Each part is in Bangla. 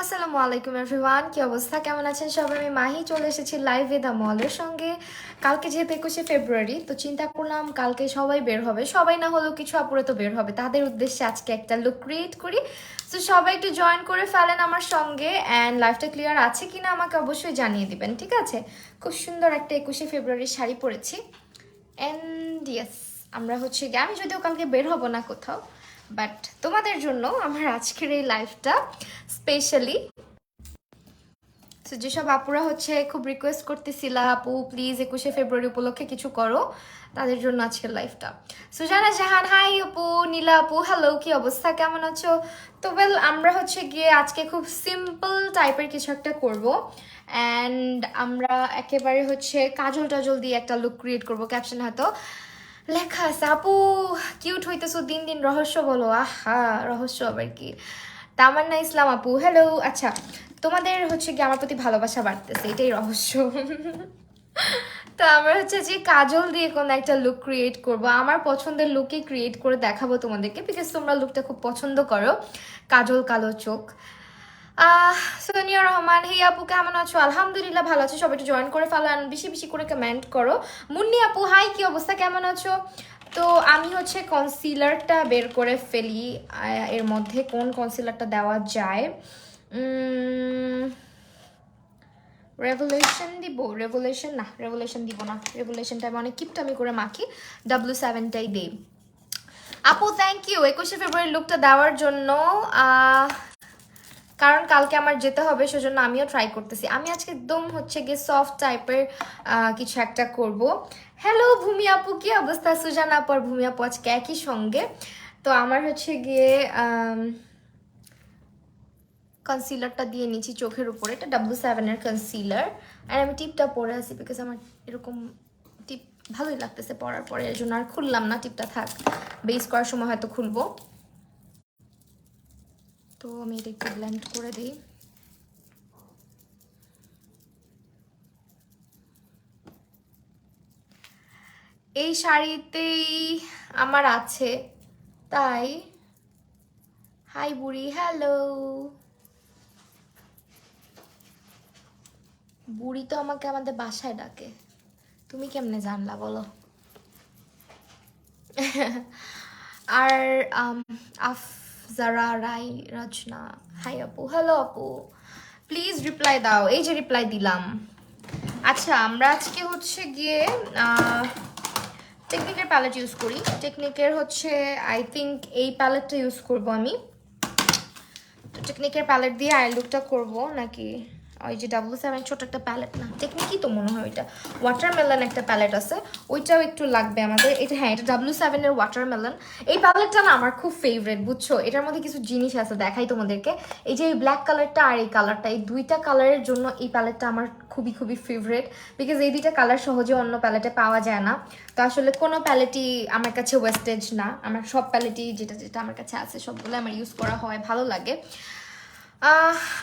আসসালামু আলাইকুম এভরিওয়ান, কি অবস্থা, কেমন আছেন সবাই? আমি মাহি চলে এসেছি লাইভে দ্য মলের সঙ্গে। কালকে যেহেতু 21 ফেব্রুয়ারি, তো চিন্তা করলাম কালকে সবাই বের হবে, সবাই না হলেও কিছু আপুরে তো বের হবে, তাদের উদ্দেশ্যে আজকে একটা লুক ক্রিয়েট করি। তো সবাই একটু জয়েন করে ফেলেন আমার সঙ্গে, অ্যান্ড লাইভটা ক্লিয়ার আছে কিনা আমাকে অবশ্যই জানিয়ে দিবেন, ঠিক আছে? খুব সুন্দর একটা 21 ফেব্রুয়ারির শাড়ি পরেছি, অ্যান্ড ইয়েস, আমরা হচ্ছে গিয়ে, আমি যদিও কালকে বের হব না কোথাও, বাট তোমাদের জন্য আমার আজকের এই লাইফটা স্পেশালি। তো যেসব আপুরা হচ্ছে খুব রিকোয়েস্ট করতেছিলা, আপু প্লিজ 21 ফেব্রুয়ারি উপলক্ষে কিছু করো, তাদের জন্য আজকের লাইফটা। সুজানা জাহান, হাই আপু। নীলা আপু, হ্যালো, কি অবস্থা, কেমন আছো? তো ওয়েল, আমরা হচ্ছে গিয়ে আজকে খুব সিম্পল টাইপের কিছু একটা করব, অ্যান্ড আমরা একেবারে হচ্ছে কাজল টাজল দিয়ে একটা লুক ক্রিয়েট করবো। ক্যাপশন হয়তো লেখা আছে, আপু কিউট হইতেছো দিন দিন, রহস্য বলো। আহা, রহস্য আবার কি? তামান্না ইসলাম আপু, হ্যালো। আচ্ছা, তোমাদের হচ্ছে কি আমার প্রতি ভালোবাসা বাড়তেছে, এটাই রহস্য। তো আমরা হচ্ছে যে কাজল দিয়ে কোনো একটা লুক ক্রিয়েট করব, আমার পছন্দের লুকই ক্রিয়েট করে দেখাবো তোমাদেরকে, বিকজ তোমরা লুকটা খুব পছন্দ করো, কাজল কালো চোখ। সোনিয়া রহমান, হে আপু কেমন আছো? আলহামদুলিল্লাহ ভালো আছো, সবাই একটু জয়েন করে ফেলো, বেশি বেশি করে কমেন্ট করো। মুন্নি আপু, হাই, কি অবস্থা, কেমন আছো? তো আমি হচ্ছে কনসিলারটা বের করে ফেলি, এর মধ্যে কোন কনসিলারটা দেওয়া যায়। রেভলিউশন দিব, রেভলিউশন না, রেভলিউশন দিব না, রেভলিউশনটা আমি অনেক কিপটামি করে মাখি, W7টাই দেই। আপু থ্যাংক ইউ 21 ফেব্রুয়ারি লুকটা দেওয়ার জন্য, কারণ কালকে আমার যেতে হবে, সেজন্য আমিও ট্রাই করতেছি। আমি আজকে একদম হচ্ছে গিয়ে সফট টাইপের কিছু একটা করব। হ্যালো ভূমি আপু, কি অবস্থা? সুজানা আপু আর ভূমি আপু আজকে একই সঙ্গে। তো আমার হচ্ছে গিয়ে কনসিলারটা দিয়ে নিচ্ছি চোখের উপরে, এটা W7-এর কনসিলার, আর আমি টিপটা পরে আছি বিকজ আমার এরকম টিপ ভালোই লাগতেছে পরার পরে, এর জন্য আর খুললাম না, টিপটা থাক, বেস করার সময় হয়তো খুলবো। তো আমি এটা একটু ব্লেন্ড করে দিই। এই শাড়িতেই আমার আছে, তাই হাই বুড়ি, হ্যালো। বুড়ি তো আমাকে আমাদের বাসায় ডাকে, তুমি কেমনে জানলা বলো? আর আফজারা রাই রচনা, হাই আপু, হ্যালো আপু, প্লিজ রিপ্লাই দাও। এই যে রিপ্লাই দিলাম। আচ্ছা, আমরা আজকে হচ্ছে গিয়ে টেকনিকের প্যালেট ইউজ করি, টেকনিকের হচ্ছে আই থিঙ্ক এই প্যালেটটা ইউজ করব আমি। তো টেকনিকের প্যালেট দিয়ে আই লুকটা করবো নাকি ওই যে W7 ছোট একটা প্যালেট, না টেকনিকই তো মনে হয় ওইটা, ওয়াটারমেলন একটা প্যালেট আছে, ওইটাও একটু লাগবে আমাদের। এটা হ্যাঁ, এটা W7-এর ওয়াটারমেলন। এই প্যালেটটা না আমার খুব ফেভারিট, বুঝছো? এটার মধ্যে কিছু জিনিস আছে, দেখাই তোমাদেরকে। এই যে এই ব্ল্যাক কালারটা আর এই কালারটা, এই দুইটা কালারের জন্য এই প্যালেটটা আমার খুবই খুবই ফেভারিট, বিকজ এই দুইটা কালার সহজে অন্য প্যালেটে পাওয়া যায় না। তো আসলে কোনো প্যালেটই আমার কাছে ওয়েস্টেজ না, আমার সব প্যালেটই যেটা যেটা আমার কাছে আছে সবগুলো আমার ইউজ করা হয়, ভালো লাগে।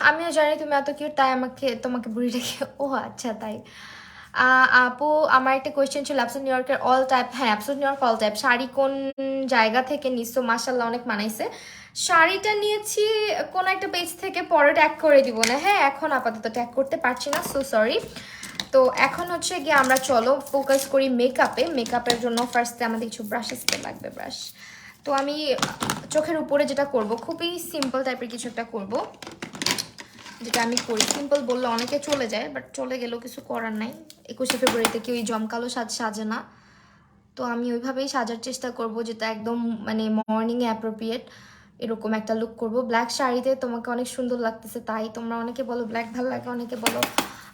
আমিও জানি তুমি এত কিউট, তাই তোমাকে বুড়ি রেখে, ও আচ্ছা তাই। আপু আমার একটা কোয়েশ্চেন ছিল, অ্যাবসোলিউট নিউ ইয়র্কের অল টাইপ, হ্যাঁ absolute new York all type sari কোন জায়গা থেকে নিচ্ছো? মাশাআল্লাহ অনেক মানাইছে। শাড়িটা নিয়েছি কোনো একটা পেজ থেকে, পরে ট্যাগ করে দিব না, হ্যাঁ এখন আপাতত ট্যাগ করতে পারছি না, সো সরি। তো এখন হচ্ছে গিয়ে আমরা চলো ফোকাস করি মেকআপে। মেকআপের জন্য ফার্স্টে আমাদের কিছু ব্রাশেস লাগবে, ব্রাশ। তো আমি চোখের উপরে যেটা করব, খুবই সিম্পল টাইপের কিছু একটা করব, যেটা আমি করি। সিম্পল বললে অনেকে চলে যায়, বাট চলে গেলেও কিছু করার নাই, 21 ফেব্রুয়ারিতে কেউ জমকালো সাজে না। তো আমি ওইভাবেই সাজার চেষ্টা করব, যেটা একদম মানে মর্নিংয়ে অ্যাপ্রোপ্রিয়েট, এরকম একটা লুক করব। ব্ল্যাক শাড়িতে তোমাকে অনেক সুন্দর লাগতেছে, তাই তোমরা অনেকে বলো ব্ল্যাক ভাল লাগে, অনেকে বলো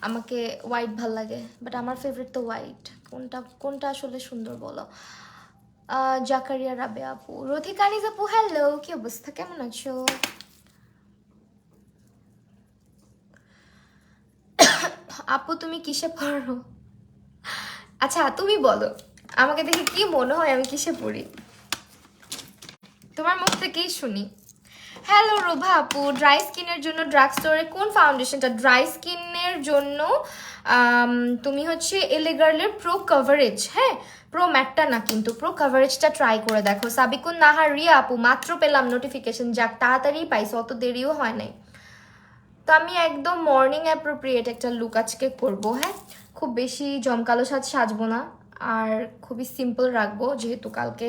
আমাকে হোয়াইট ভাল লাগে, বাট আমার ফেভারিট তো হোয়াইট। কোনটা কোনটা আসলে সুন্দর বলো? জাকারিয়া রাবে আপু, রথিকানিজ আপু, হ্যালো, কি অবস্থা, কেমন আছো? আপু তুমি কিসে পড়ো? আচ্ছা তুমি বলো, আমাকে দেখে কি মনে হয় আমি কিসে পড়ি? তোমার মুখ থেকেই শুনি। হ্যালো রোভা আপু, ড্রাই স্কিনের জন্য ড্রাগ স্টোরে কোন ফাউন্ডেশনটা? ড্রাই স্কিনের জন্য তুমি হচ্ছে এলে গার্লের প্রো কভারেজ, হ্যাঁ প্রো ম্যাটটা না, কিন্তু প্রো কভারেজটা ট্রাই করে দেখো। সাবিকুন নাহার রিয়া আপু, মাত্র পেলাম নোটিফিকেশন, যাক তাড়াতাড়ি পাইছো, অত দেরিও হয় নাই। তো আমি একদম মর্নিং অ্যাপ্রোপ্রিয়েট একটা লুক আজকে করবো। হ্যাঁ, খুব বেশি জমকালো সাজবো না, আর খুবই সিম্পল রাখবো, যেহেতু কালকে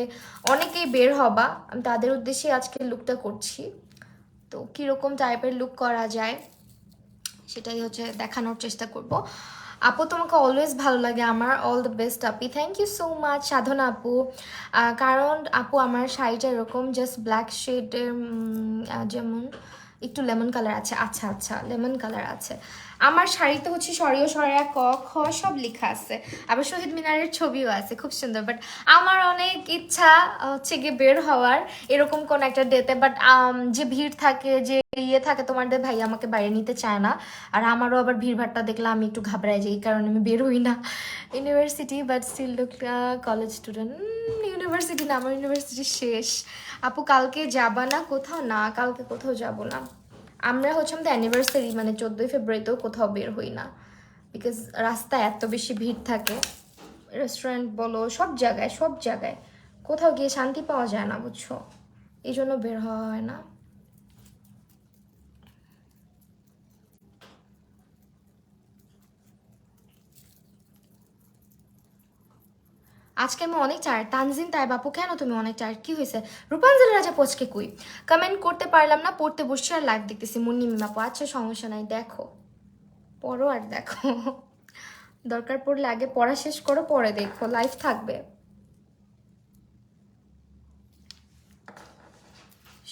অনেকেই বের হবা, আমি তাদের উদ্দেশ্যে আজকে লুকটা করছি। তো কীরকম টাইপের লুক করা যায় সেটাই হচ্ছে দেখানোর চেষ্টা করব। আপু তোমাকে অলওয়েজ ভালো লাগে আমার, all the best Api. Thank you so much সাধনা আপু। কারণ আপু আমার শাড়িটা এরকম জাস্ট ব্ল্যাক শেডের, যেমন একটু লেমন কালার আছে। আচ্ছা আচ্ছা, লেমন কালার আছে আমার শাড়িতে, হচ্ছে সরিয় সরা ক খ সব লেখা আছে, আবার শহীদ মিনারের ছবিও আছে, খুব সুন্দর। বাট আমার অনেক ইচ্ছা হচ্ছে গিয়ে বের হওয়ার এরকম কোন একটা ডেতে, বাট যে ভিড় থাকে, যে ইয়ে থাকে, তোমাদের ভাই আমাকে বাইরে নিতে চায় না। আর আমারও আবার ভিড়ভাড়টা দেখলে আমি একটু ঘাবড়াই যাই, এই কারণে আমি বের হই না। University but still look college student. University না, আমার ইউনিভার্সিটি শেষ। আপু কালকে যাবা না কোথাও? না, কালকে কোথাও যাব না। আমরা হচ্ছে আমাদের অ্যানিভার্সারি মানে 14ই ফেব্রুয়ারিতেও কোথাও বের হই না, বিকজ রাস্তায় এত বেশি ভিড় থাকে, রেস্টুরেন্ট বলো, সব জায়গায় সব জায়গায় কোথাও গিয়ে শান্তি পাওয়া যায় না, বুঝছো? এই জন্য বের হওয়া হয় না। আজকে আমি অনেক টায়ার্ড। তানজিন তাই বাপু, কেন তুমি অনেক টায়ার্ড? কি হয়েছে? রূপাঞ্জলি রাজা পোচকে কই? কমেন্ট করতে পারলাম না, পড়তে বসছি আর লাইভ দেখতেছি। মুন্নি বাপু, আচ্ছা সমস্যা নাই, দেখো পড়ো আর দেখো। দরকার পড়লে আগে পড়া শেষ করো, পরে দেখো, লাইভ থাকবে।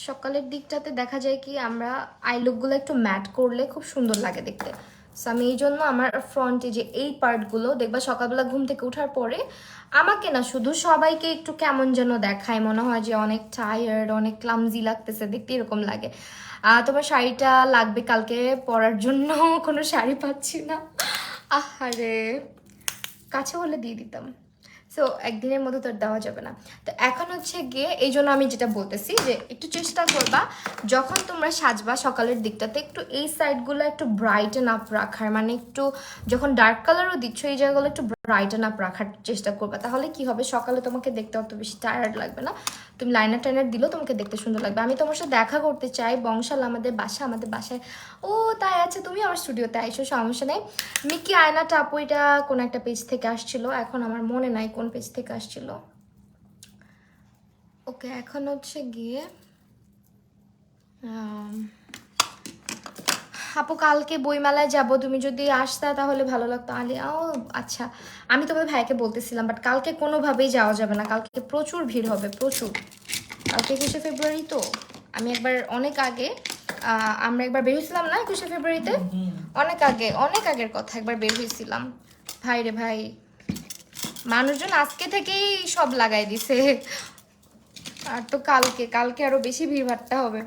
সকালের দিকটাতে দেখা যায় কি আমরা আই লুকগুলো একটু ম্যাট করলে খুব সুন্দর লাগে দেখতে। সো আমি এই জন্য আমার ফ্রন্টে যে এই পার্টগুলো দেখবা সকালবেলা ঘুম থেকে ওঠার পরে আমাকে না শুধু সবাইকে একটু কেমন যেন দেখায়, মনে হয় যে অনেক টায়ার্ড, অনেক ক্লামজি লাগতেছে দেখতে, এরকম লাগে। তোমার শাড়িটা লাগবে কালকে পরার জন্য, কোনো শাড়ি পাচ্ছি না। আহারে, কাছে হলে দিয়ে দিতাম। সো একদিনের মধ্যে তো আর দেওয়া যাবে না। তো এখন হচ্ছে গিয়ে এই জন্য আমি যেটা বলতেছি যে একটু চেষ্টা করবা যখন তোমরা সাজবা সকালের দিকটাতে একটু এই সাইডগুলো একটু ব্রাইটেন আপ রাখার, মানে একটু যখন ডার্ক কালারও দিচ্ছ এই জায়গাগুলো একটু ব্রাইটেন আপ রাখার চেষ্টা করবা। তাহলে কি হবে, সকালে তোমাকে দেখতে অত বেশি টায়ার্ড লাগবে না। তুমি লাইনার টাইনার দিলেও তোমাকে দেখতে সুন্দর লাগবে। আমি তোমার সাথে দেখা করতে চাই, বংশাল আমাদের বাসায়। ও তাই আছে, তুমি আমার স্টুডিওতে আইসো, সমস্যা নেই। মিকি আয়নাটা আপু, এটা কোন একটা পেজ থেকে আসছিল, এখন আমার মনে নাই কোন পেজ থেকে আসছিল। ওকে, এখন হচ্ছে গিয়ে আপু কালকে বইমেলায় যাব, তুমি যদি আসতা তাহলে ভালো লাগতো। ও আচ্ছা, আমি তোমাদের ভাইকে বলতেছিলাম, বাট কালকে কোনোভাবেই যাওয়া যাবে না, কালকে প্রচুর ভিড় হবে, প্রচুর। কালকে 21শে ফেব্রুয়ারি তো, আমি একবার অনেক আগে আমরা একবার বের হয়েছিলাম না 21শে ফেব্রুয়ারিতে, অনেক আগের কথা, একবার বের হয়েছিলাম। ভাই রে ভাই, মানুষজন আজকে থেকেই সব লাগাই দিছে। আর তো কালকে আরো বেশি ভিড়ভাট্টা হবে,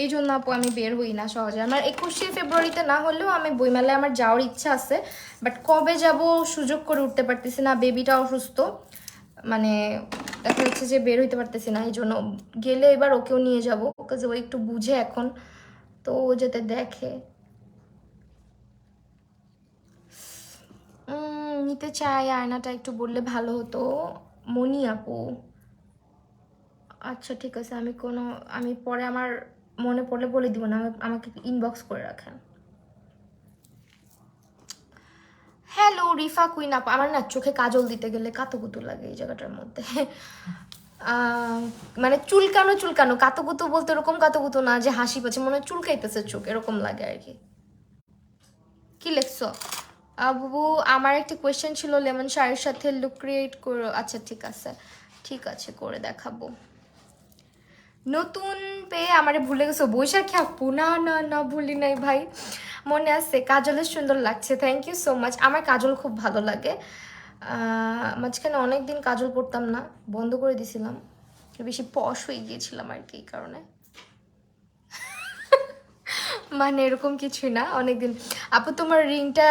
এই জন্য আপু আমি বের হই না সহজে। আমার 21শে ফেব্রুয়ারিতে না হলেও আমি বইমেলায় আমার যাওয়ার ইচ্ছা আছে, বাট কবে যাব সুযোগ করে উঠতে পারতেছি না, বেবিটা অসুস্থ, মানে দেখা যাচ্ছে যে বের হইতে পারতেছি না। এই জন্য গেলে এবার ওকেও নিয়ে যাবো, কাজে ও একটু বুঝে এখন, তো ও যেতে দেখে। নিতে চাই, আয়নাটা একটু বললে ভালো হতো। মনি আপু, আচ্ছা ঠিক আছে, আমি পরে আমার মনে পড়লে বলে দিব না, আমাকে ইনবক্স করে রাখেন। হ্যালো রিফা কুইন আপু, আমার না চোখে কাজল দিতে গেলে কাতুকুতু লাগে এই জায়গাটার মধ্যে। মানে চুলকানো কাতুকুতু বলতে এরকম কাতুকুতু না যে হাসি পাচ্ছে, মনে হয় চুলকাইতেছে চোখ, এরকম লাগে আর কি। কি লেখছো বাবু? আমার একটা কোয়েশ্চেন ছিল, লেমন শাড়ির সাথে লুক ক্রিয়েট করো। আচ্ছা ঠিক আছে করে দেখাবো। নতুন পেয়ে আমারে ভুলে গেছো বৈশাখী আপু? না ভুলি নাই ভাই, মনে আছে। কাজলের সুন্দর লাগছে, থ্যাংক ইউ সো মাচ। আমার কাজল খুব ভালো লাগে। মাঝখানে অনেকদিন কাজল পরতাম না, বন্ধ করে দিছিলাম, বেশি পশ হয়ে গিয়েছিলাম আর কি, এই কারণে। মানে এরকম কিছুই না, অনেকদিন। আপু তোমার রিংটা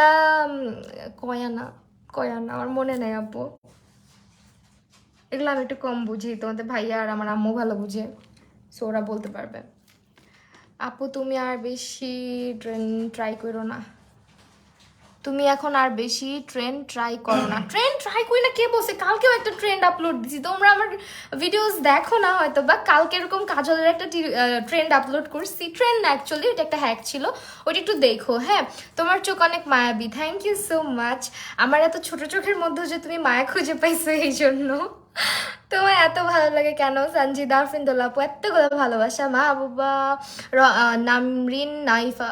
কয়ানা আমার মনে নেই আপু, এগুলো আমি একটু কম বুঝি, তোমাদের ভাইয়া আর আমার আম্মু ভালো বুঝে, সো ওরা বলতে পারবে। আপু তুমি আর বেশি ট্রাই করো না, তুমি এখন আর বেশি ট্রেন্ড ট্রাই করো না। ট্রেন্ড ট্রাই করি না কে বলছে? কালকেও একটা ট্রেন্ড আপলোড দিছি, তোমরা আমার ভিডিওস দেখো না হয়তো, বা কালকে এরকম কাজলের একটা ট্রেন্ড আপলোড করছি। ট্রেন্ড না অ্যাকচুয়ালি, এটা একটা হ্যাক ছিল, ওইটা একটু দেখো। হ্যাঁ, তোমার চোখ অনেক মায়াবী, থ্যাংক ইউ সো মাচ। আমার এত ছোট চোখের মধ্যে যে তুমি মায়া খুঁজে পাইছো এই জন্য। তোমার এত ভালো লাগে কেন? সঞ্জিদা আরফিন দোলাপু, এতগুলো ভালোবাসা। মা বাবা নামরিন নাইফা,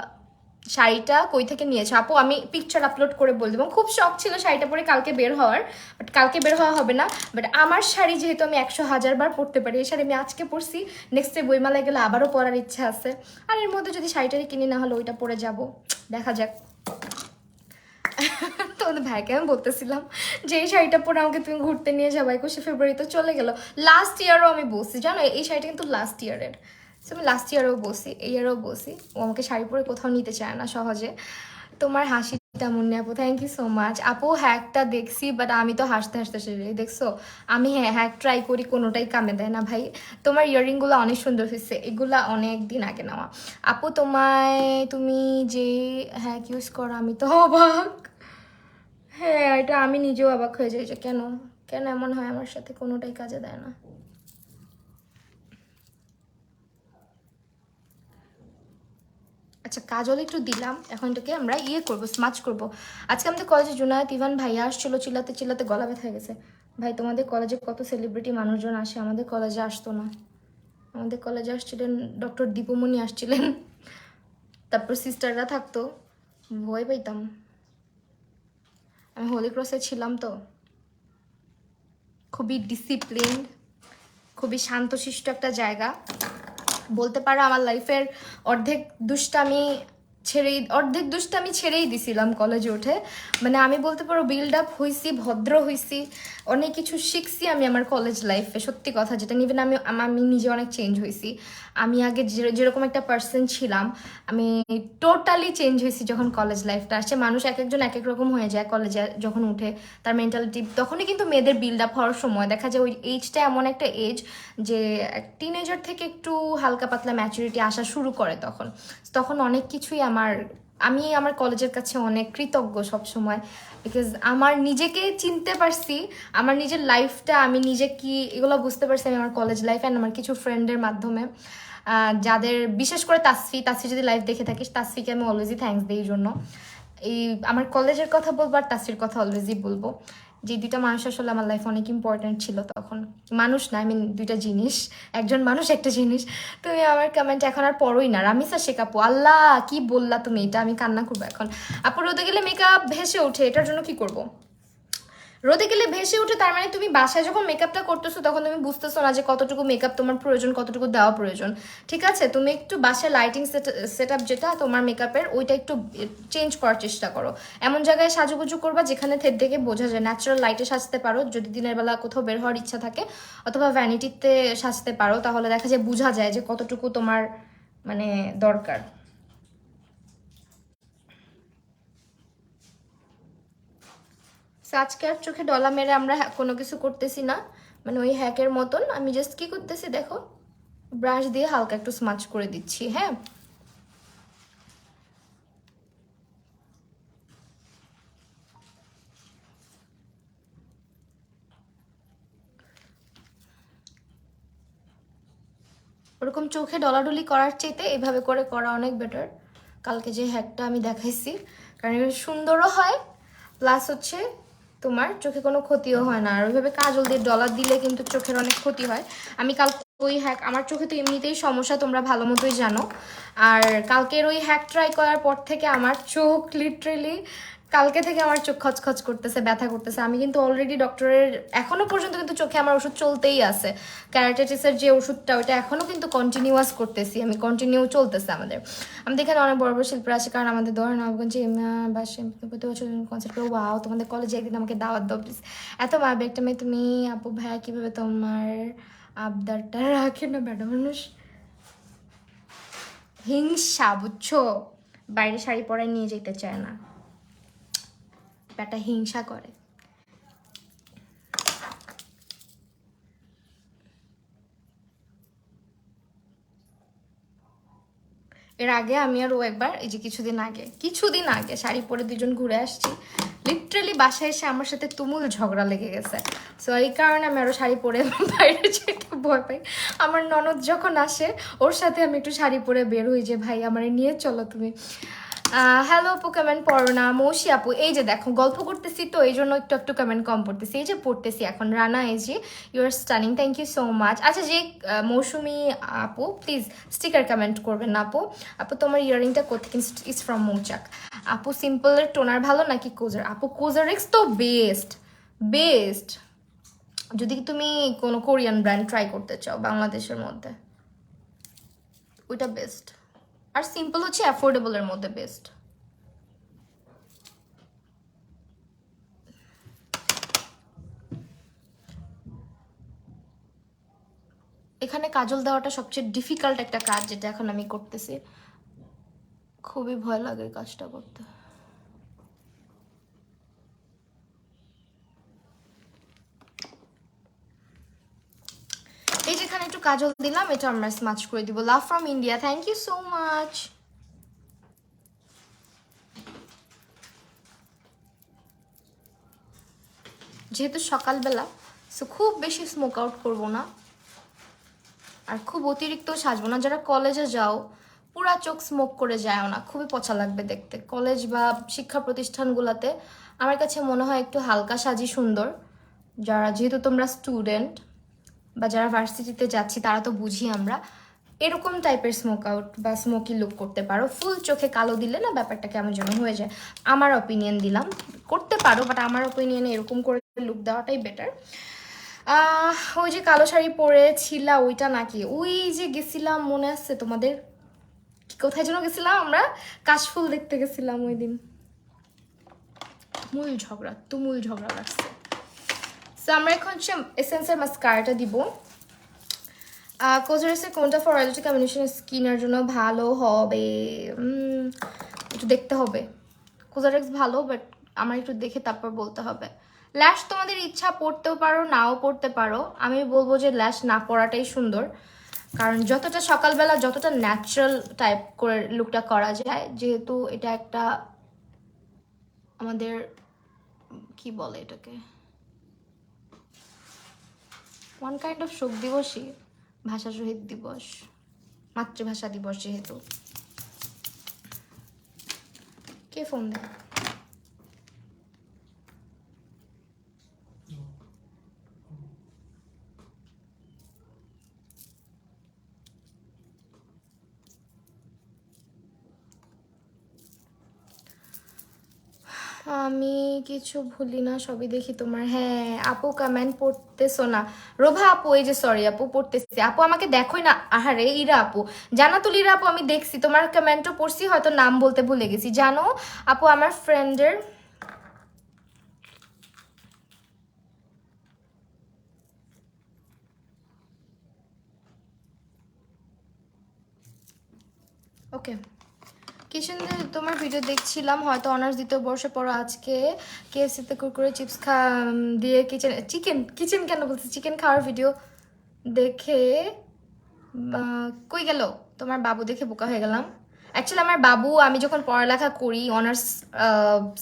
শাড়িটা কই থেকে নিয়েছো আপু? আমি পিকচার আপলোড করে বলে দেবো। খুব শখ ছিল শাড়িটা পরে কালকে বের হওয়ার, বাট কালকে বের হওয়া হবে না। বাট আমার শাড়ি যেহেতু আমি 100,000 বার পরতে পারি, এই শাড়ি আমি আজকে পরছি, নেক্সট ডে বইমেলায় গেলে আবারও পরার ইচ্ছা আছে। আর এর মধ্যে যদি শাড়িটারি কিনে না হলে ওইটা পরে যাব, দেখা যাক। তোমাদের ভাইকে আমি বলতেছিলাম যে এই শাড়িটা পরে আমাকে তুমি ঘুরতে নিয়ে যাবো, 21শে ফেব্রুয়ারি তো চলে গেল। লাস্ট ইয়ারও আমি বলছি জানো, এই শাড়িটা কিন্তু লাস্ট ইয়ারের। সো আমি লাস্ট ইয়ারেও বসি, এই ইয়ারেও বসি, ও আমাকে শাড়ি পরে কোথাও নিতে চায় না সহজে। তোমার হাসিটা মুন্নি আপু, থ্যাংক ইউ সো মাচ। আপু হ্যাকটা দেখছি, বাট আমি তো হাসতে হাসতে শেষে দেখছো। আমি হ্যাক ট্রাই করি, কোনোটাই কামে দেয় না ভাই। তোমার ইয়াররিংগুলো অনেক সুন্দর হয়েছে, এগুলা অনেক দিন আগে নেওয়া। আপু তুমি যে হ্যাক ইউজ করো, আমি তো অবাক। হ্যাঁ, এটা আমি নিজেও অবাক হয়ে যাই যে কেন কেন এমন হয় আমার সাথে, কোনোটাই কাজে দেয় না। আচ্ছা, কাজল একটু দিলাম, এখন এটাকে আমরা করবো, স্মাচ করবো। আজকে আমাদের কলেজে জুনায়েদ ইভান ভাইয়া আসছিল, চিল্লাতে চিল্লাতে গলা ব্যথা হয়ে গেছে। ভাই তোমাদের কলেজে কত সেলিব্রিটি মানুষজন আসে, আমাদের কলেজে আসতো না। আমাদের কলেজে আসছিলেন ডক্টর দীপমণি আসছিলেন, তারপর সিস্টাররা থাকতো, ভয় পাইতাম। আমি হোলি ক্রসে ছিলাম তো, খুবই ডিসিপ্লিন, খুবই শান্তশিষ্ট একটা জায়গা বলতে পারো। আমার লাইফের অর্ধেক দুষ্টামি ছেড়েই দিছিলাম কলেজে উঠে। মানে আমি বলতে পারো বিল্ড আপ হয়েছি, ভদ্র হয়েছি, অনেক কিছু শিখছি আমি আমার কলেজ লাইফে। সত্যি কথা যেটা নিবেন, আমি নিজে অনেক চেঞ্জ হয়েছি। আমি আগে যেরকম একটা পার্সন ছিলাম, আমি টোটালি চেঞ্জ হয়েছি যখন কলেজ লাইফটা আসছে। মানুষ এক একজন এক এক রকম হয়ে যায় কলেজে যখন উঠে, তার মেন্টালিটি তখনই কিন্তু মেয়েদের বিল্ড আপ হওয়ার সময়। দেখা যায় ওই এজটা এমন একটা এজ যে টিনেজার থেকে একটু হালকা পাতলা ম্যাচুরিটি আসা শুরু করে। তখন অনেক কিছুই আমি আমার কলেজের কাছে অনেক কৃতজ্ঞ সব সময়, বিকজ আমার নিজেকে চিনতে পারছি, আমার নিজের লাইফটা আমি নিজে কি এগুলো বুঝতে পারছি আমি আমার কলেজ লাইফ অ্যান্ড আমার কিছু ফ্রেন্ডের মাধ্যমে, যাদের বিশেষ করে তাসফি যদি লাইফ দেখে থাকিস, তাসফিকে আমি অলওয়েজই থ্যাঙ্কস দিই এই জন্য। এই আমার কলেজের কথা বলবো আর তাসফির কথা অলওয়েজই বলবো, যে দুইটা মানুষ আসলে আমার লাইফ অনেক ইম্পর্টেন্ট ছিল তখন। মানুষ না, আই মিন দুইটা জিনিস, একজন মানুষ একটা জিনিস। তুমি আমার কমেন্ট এখন আর পড়োই না, রামিসা শেখ আপু, আল্লাহ কি বললা তুমি, এটা আমি কান্না করবো এখন। আপু রোদে গেলে মেকআপ ভেসে ওঠে, এটার জন্য কি করব? রোদে গেলে ভেসে উঠে তার মানে তুমি বাসায় যখন মেকআপটা করতেছো তখন তুমি বুঝতেছো না যে কতটুকু মেকআপ তোমার প্রয়োজন, কতটুকু দেওয়া প্রয়োজন। ঠিক আছে, তুমি একটু বাসায় লাইটিং সেট আপ যেটা তোমার মেকআপের, ওইটা একটু চেঞ্জ করার চেষ্টা করো। এমন জায়গায় সাজুগুজু করবা যেখানে থেকে বোঝা যায়, ন্যাচারাল লাইটে সাজতে পারো যদি দিনের বেলা কোথাও বের হওয়ার ইচ্ছা থাকে, অথবা ভ্যানিটিতে সাজতে পারো, তাহলে দেখা যায় বোঝা যায় যে কতটুকু তোমার মানে দরকার। আজকে আর চোখে ডলা মেরে আমরা কোনো কিছু করতেছি না, মানে ওই হ্যাকের মতন। আমি জাস্ট কি করতেছি দেখো, ব্রাশ দিয়ে হালকা একটু স্মাচ করে দিচ্ছি। হ্যাঁ, ওরকম চোখে ডলাডলি করার চাইতে এভাবে করে করা অনেক বেটার। কালকে যে হ্যাকটা আমি দেখাইছি, কারণ সুন্দরও হয়, প্লাস হচ্ছে তোমার চোখে কোনো ক্ষতিও হয় না। আর ওইভাবে কাজল দিয়ে ডলার দিলে কিন্তু চোখের অনেক ক্ষতি হয়। আমি কালকে ওই হ্যাক, আমার চোখে তো এমনিতেই সমস্যা তোমরা ভালো মতোই জানো, আর কালকের ওই হ্যাক ট্রাই করার পর থেকে আমার চোখ লিটারেলি, কালকে থেকে আমার চোখ খচখচ করতেছে, ব্যথা করতেছে। আমি কিন্তু অলরেডি ডক্টরের এখনো পর্যন্ত কিন্তু চোখে আমার ওষুধ চলতেই আছে, ক্যারাটাইটিসের যে ওষুধটা ওইটা এখনো কিন্তু কন্টিনিউয়াস করতেছি আমি, কন্টিনিউ চলতেছে আমাদের এখানে অনেক বড় বড় শিল্পীরা আছে। কারণ আমাদের ধরেন নবগঞ্জে প্রতি বছর কনসার্ট করে। ওয়াও, তোমাদের কলেজে একদিন আমাকে দাওয়াত দাও প্লিজ। এত মারবে একটা মেয়ে তুমি, আপু ভাইয়া কিভাবে তোমার আবদারটা রাখে না বেটা মানুষ। হিংসা বুঝছো, বাইরে শাড়ি পরায় নিয়ে যেতে চায় না, ব্যাটা হিংসা করে। এর আগে আমি আর ও একবার এই যে কিছুদিন আগে শাড়ি পরে দুজন ঘুরে আসছি, লিটারালি বাসায় এসে আমার সাথে তুমুল ঝগড়া লেগে গেছে। সো এই কারণে আমি আরও শাড়ি পরে বাইরে যেতে ভয় পাই। আমার ননদ যখন আসে ওর সাথে আমি একটু শাড়ি পরে বের হই যে ভাই আমার নিয়ে চলো তুমি। হ্যালো আপু, কমেন্ট পড়ো না। মৌসি আপু, এই যে দেখো গল্প করতেছি তো এই জন্য একটু একটু কমেন্ট কম পড়তেছি, এই যে পড়তেছি এখন। রানা এই যে you are stunning, thank you so much. আচ্ছা যে মৌসুমি আপু প্লিজ স্টিকার কমেন্ট করবেন না আপু। আপু তোমার ইয়ারিংটা কোথেকে? ইজ ফ্রম মৌচাক। আপু সিম্পলের টোনার ভালো নাকি কোজার? আপু কোজার এক্স তো বেস্ট বেস্ট, যদি তুমি কোনো কোরিয়ান ব্র্যান্ড ট্রাই করতে চাও বাংলাদেশের মধ্যে, ওইটা বেস্ট। আর সিম্পল হচ্ছে অ্যাফোর্ডেবলের মধ্যে বেস্ট। এখানে কাজল দেওয়াটা সবচেয়ে ডিফিকাল্ট একটা কাজ, যেটা এখন আমি করতেছি। খুবই ভয় লাগে কাজটা করতে। এই যেখানে একটু কাজল দিলাম, এটা আমরা স্মাচ করে দিব। Love from India, thank you so much. যেহেতু সকালবেলা, সো খুব বেশি স্মোক আউট করবো না আর খুব অতিরিক্ত সাজবো না। যারা কলেজে যাও পুরা চোখ স্মোক করে যাও না, খুবই পচা লাগবে দেখতে। কলেজ বা শিক্ষা প্রতিষ্ঠানগুলোতে আমার কাছে মনে হয় একটু হালকা সাজি সুন্দর। যারা, যেহেতু তোমরা স্টুডেন্ট বা যারা ভার্সিটিতে যাচ্ছি তারা তো বুঝি আমরা, এরকম টাইপের স্মোক আউট বা স্মোকি লুক করতে পারো। ফুল চোখে কালো দিলে না ব্যাপারটা কেমন যেন হয়ে যায়। আমার অপিনিয়ন দিলাম, করতে পারো, বাট আমার অপিনিয়নে এরকম করে লুক দেওয়াটাই বেটার। ওই যে কালো শাড়ি পরেছিলা ওইটা নাকি? ওই যে গেছিলাম, মনে আছে তোমাদের? কোথায় যেন গেছিলাম আমরা, কাশফুল দেখতে গেছিলাম ওই দিন। তুমুল ঝগড়া লাগছে। সো আমরা এখন হচ্ছে এসেন্সের মাস্কারাটা দিব। কোজারেসের কোনটা ফর অয়েলিটি কম্বিনেশন স্কিনের জন্য ভালো হবে? একটু দেখতে হবে। কোজারেক্স ভালো, বাট আমার একটু দেখে তারপর বলতে হবে। ল্যাশ তোমাদের ইচ্ছা পড়তেও পারো, নাও পড়তে পারো। আমি বলবো যে ল্যাশ না পড়াটাই সুন্দর, কারণ যতটা সকালবেলা যতটা ন্যাচারাল টাইপ করে লুকটা করা যায়, যেহেতু এটা একটা আমাদের কি বলে এটাকে, ওয়ান কাইন্ড অফ শোক দিবসই, ভাষা শহীদ দিবস, মাতৃভাষা দিবস যেহেতু। কে ফোন দেয়? আমি কিছু ভুলি না, সবই দেখি তোমার। হ্যাঁ আপু কমেন্ট পড়তেছো না? রোভা আপু, এই যে সরি আপু পড়তেছি। আপু আমাকে দেখোই না, আহারে ইরা আপু, জানাতুল ইরা আপু আমি দেখছি তোমার কমেন্টও পড়ছি, হয়তো নাম বলতে ভুলে গেছি। জানো আপু আমার ফ্রেন্ডের ওকে কিচেনে তোমার ভিডিও দেখছিলাম, হয়তো অনার্স দ্বিতীয় বর্ষে পড়ো। আজকে কেএফসিতে কুরকুরে চিপস দিয়ে কিচেন কেন বলছি, চিকেন খাওয়ার ভিডিও দেখে কই গেল তোমার বাবু? দেখে বোকা হয়ে গেলাম। অ্যাকচুয়ালি আমার বাবু, আমি যখন পড়ালেখা করি অনার্স